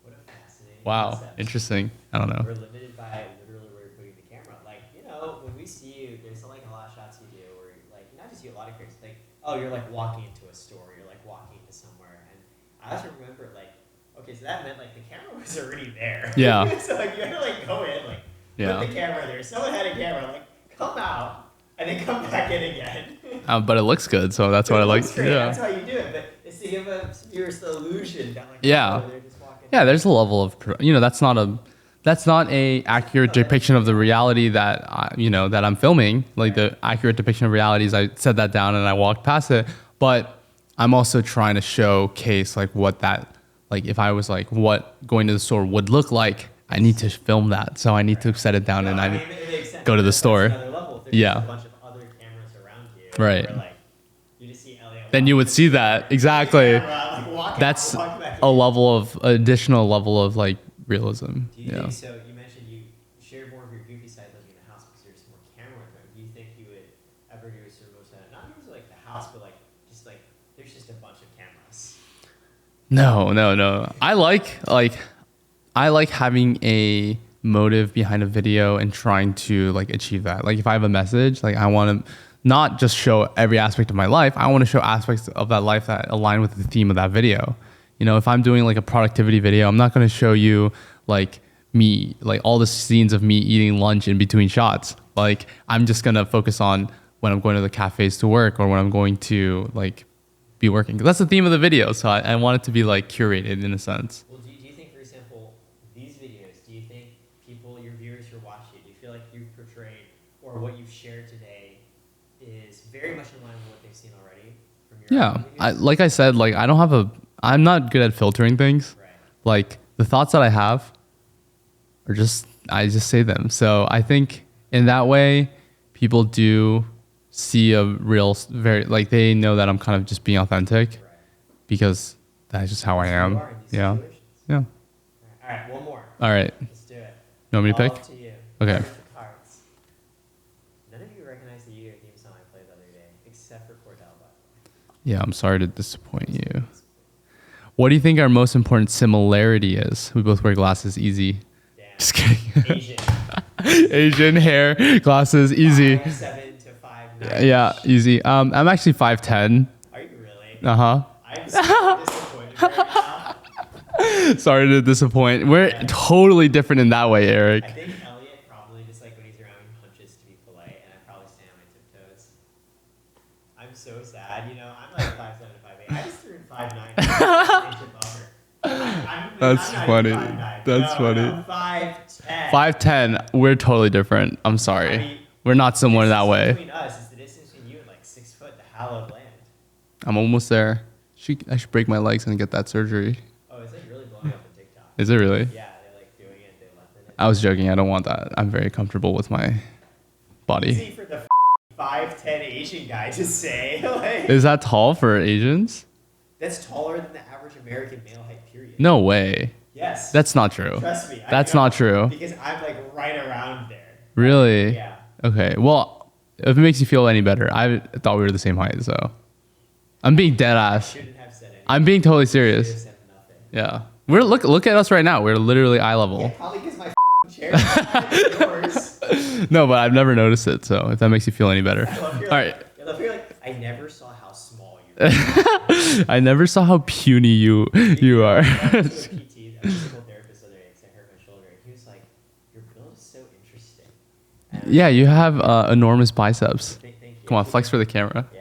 What a fascinating Wow, concept. interesting. I don't know. We're limited by literally where you're putting the camera. Like, you know, when we see you, there's like a lot of shots you do where like not just you, a lot of characters like, oh, you're like walking into a store, you're like walking into somewhere, and I also remember like, okay, so that meant like the camera was already there. Yeah. So like you had to like go in, like put the camera there. Someone had a camera, like come out and then come back in again. But it looks good, so that's what I like. Yeah. That's how you do it, but it's to give viewers the illusion that like, Yeah. oh, they're just walking. Yeah, there's a level of, you know, that's not a accurate depiction of the reality that that I'm filming. Like the accurate depiction of reality is I set that down and I walked past it. But I'm also trying to showcase like what that, like if I was like what going to the store would look like, I need to film that. So I need to set it down and I mean, it makes sense. go to the That's store. another level. If there's Yeah. just a bunch of other cameras around you. Right. Where, like, you just see Elliot. Then you would see that exactly. That's a level of additional level of like realism. Do you think so? You mentioned you share more of your goofy side living in the house because there's more camera there. Do you think you would ever do a sort of not just like the house, but like just like there's just a bunch of cameras? No. I like having a motive behind a video and trying to like achieve that. Like if I have a message, like I want to not just show every aspect of my life. I want to show aspects of that life that align with the theme of that video. You know, if I'm doing like a productivity video, I'm not going to show you like me, like all the scenes of me eating lunch in between shots. Like I'm just going to focus on when I'm going to the cafes to work or when I'm going to like be working. 'Cause that's the theme of the video. So I want it to be like curated in a sense. Well, do you think, for example, these videos, do you think people, your viewers who are watching, do you feel like you've portrayed or what you've shared today is very much in line with what they've seen already from your other videos? Like I said, like I'm not good at filtering things. Right. Like the thoughts that I have are I just say them. So I think in that way, people do see a real, very, like they know that I'm kind of just being authentic Right. because that's just how I am. You are in these Yeah. situations. Yeah. All right, one more. All right. Let's do it. You want me to All pick? up to you. Okay. Start with the cards. None of you recognize the You theme song I played the other day, except for Cordell, by the way. Yeah, I'm sorry to disappoint you. What do you think our most important similarity is? We both wear glasses, easy. Damn. Just kidding. Asian. Asian hair, glasses, easy. 5'7" to 5'9". Yeah, easy. I'm actually 5'10". Are you really? Uh-huh. I'm so disappointed right now. Sorry to disappoint. We're totally different in that way, Eric. I think Elliot probably just like when he's around me hunches to be polite, and I probably stand on my tiptoes. I'm so sad, you know. I'm like 5'7" to 5'8". I just threw in 5'9". Inch above her. That's I'm not funny. even 5'9". That's funny. No, 5'10". 5'10", we're totally different. I'm sorry. I mean, We're not similar that distance way. Between us is the distance between you and like 6 foot, the hallowed land. I'm almost there. I should break my legs and get that surgery. Oh, is it really blowing up on TikTok? Is it really? Yeah, they're like doing it. They left it. I was joking. I don't want that. I'm very comfortable with my body. Easy for the 5'10" Asian guy to say. Like, Is that tall for Asians? that's taller than the average American male height, period. No way. Yes. That's not true. Trust me. I That's know, not true. Because I'm like right around there. Really? Yeah. Okay. Well, if it makes you feel any better, I thought we were the same height, so I'm being dead ass. Shouldn't have said anything. I'm being totally Should have serious. said nothing. Yeah. We're look at us right now. We're literally eye Yeah, level. probably because my chair is yours. No, but I've never noticed it. So if that makes you feel any better. I love your, All right. I love your, like, I never saw how small you were. I never saw how puny you are. I went to a PT, a physical therapist the other day, because I hurt my shoulder, and he was like, your build is so interesting. And I was Yeah, like, you have enormous biceps. Thank you. Come on, flex for the camera. Yeah.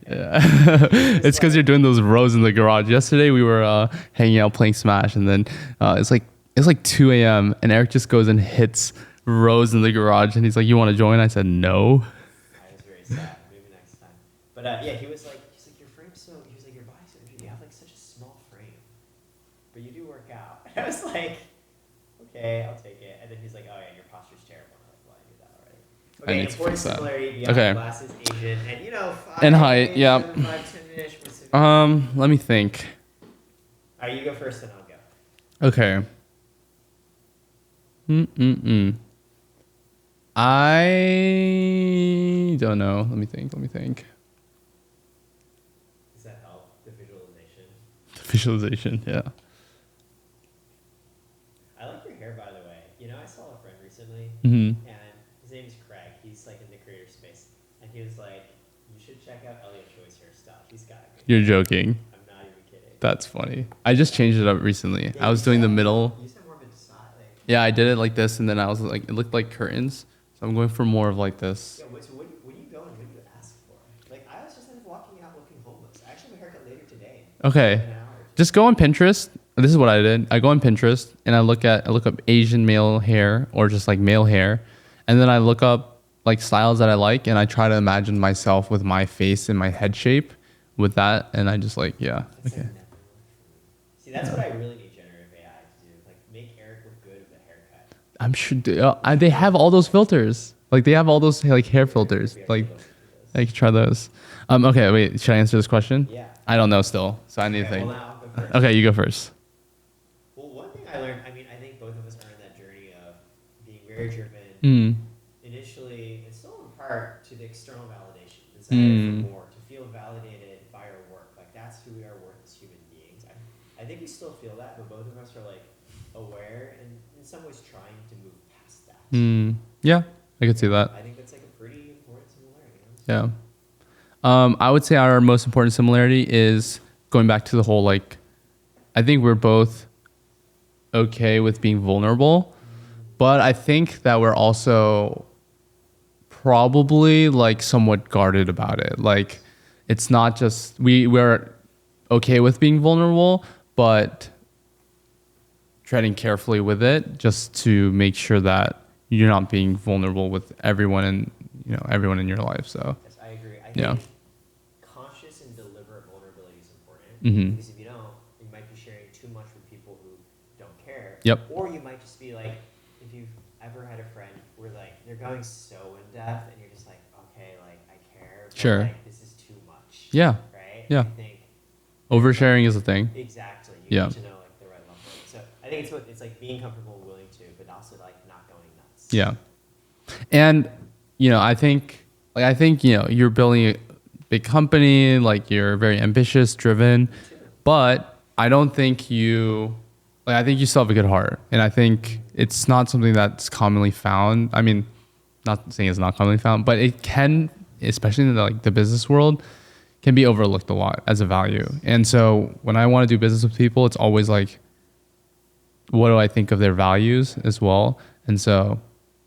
Okay. Yeah. It's because you're doing those rows in the garage. Yesterday we were hanging out playing Smash, and then it's like 2 a.m. and Eric just goes and hits rows in the garage, and he's like, "You want to join?" I said, "No." I was very sad. Maybe next time. But yeah, he was like, your frame's so. He was like, your body's so interesting. You have like such a small frame, but you do work out. And I was like, okay, I'll take it. And then he's like, oh yeah, your posture's terrible. And I'm like, well, I knew I Okay, need to important fix that. similarity beyond Okay. glasses, Asian, and And height, yeah. 5'10"-ish. Let me think. All right, you go first, then I'll go. Okay. I don't know. Let me think. Does that help? The visualization. Visualization, yeah. I like your hair, by the way. I saw a friend recently, Mm-hmm. and his name is Craig. He's like in the creator space, and he was like, "You should check out Elliot Choy's hairstyle. He's got a good You're hair." joking. I'm not even kidding. That's funny. I just changed it up recently. Yeah, I was doing the middle. You said more of a side. Yeah, I did it like this, and then I was like, it looked like curtains. So I'm going for more of like this. Yeah, so what do you go and what do you ask for? Like, I was just ended up walking out looking homeless. I actually have a haircut later today. Okay. In an hour. Just go on Pinterest. This is what I did. I go on Pinterest and I look up Asian male hair or just like male hair, and then I look up like styles that I like, and I try to imagine myself with my face and my head shape with that, and I just like That's okay. like never worked for me. See, that's what I really need generative AI to do. Like, make Eric look good with a haircut. I'm sure they have all those filters. Like they have all those like hair filters. Like I could try those. Okay, wait. Should I answer this question? Yeah. I don't know still, so I need to Okay, think. well, now I'll go first. Okay, you go first. Well, one thing I learned, I think both of us are on that journey of being very driven initially, and still in part to the external validation, desire for more, to feel validated by our work. Like, that's who we are worth as human beings. I think we still feel that, but both of us are like aware and in some ways trying to move past that. Yeah, I could see that. I think that's like a pretty important similarity. Yeah. I would say our most important similarity is going back to the whole like, I think we're both okay with being vulnerable, but I think that we're also probably like somewhat guarded about it. Like, it's not just we're okay with being vulnerable, but treading carefully with it just to make sure that you're not being vulnerable with everyone and everyone in your life. So Yes, I agree. I yeah. think conscious and deliberate vulnerability is important because if you don't, you might be sharing too much with people who don't care. Yep. Or you might just be like, if you've ever had a friend where like they're going so in depth and you're just like, okay, like I care, but Sure. like this is too much. Yeah. Right? Yeah. I think Oversharing is a thing. exactly. You Yeah. need to know like the right level. So I think it's like being comfortable and willing to, but also like not going nuts. Yeah. And I think you're building a big company, like you're very ambitious, driven, but I don't think I think you still have a good heart. And I think it's not something that's commonly found. I mean, not saying it's not commonly found, but it can, especially in the business world, can be overlooked a lot as a value. And so when I want to do business with people, it's always like, what do I think of their values as well? And so,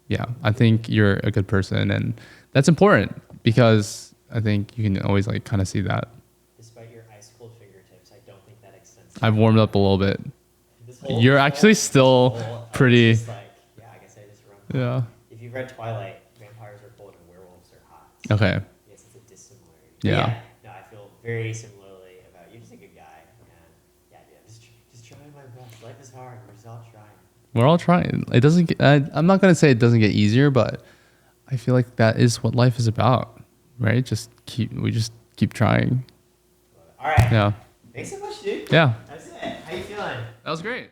yeah, I think you're a good person, and that's important because I think you can always like kind of see that. Despite your ice cold fingertips, I don't think that extends. I've warmed up a little bit. This whole You're actually still I was pretty. just like, yeah, I guess I just run. Yeah. If you've read Twilight, vampires are cold and werewolves are hot. Okay. Yes, it's a dissimilarity. But Yeah. no, I feel very similarly about you. Just a good guy, and yeah, just trying my best. Life is hard. We're just all trying. We're all trying. It doesn't get, I'm not going to say it doesn't get easier, but I feel like that is what life is about, right? We just keep trying. All right. Yeah. Thanks so much, dude. Yeah. That's it. How you feeling? That was great.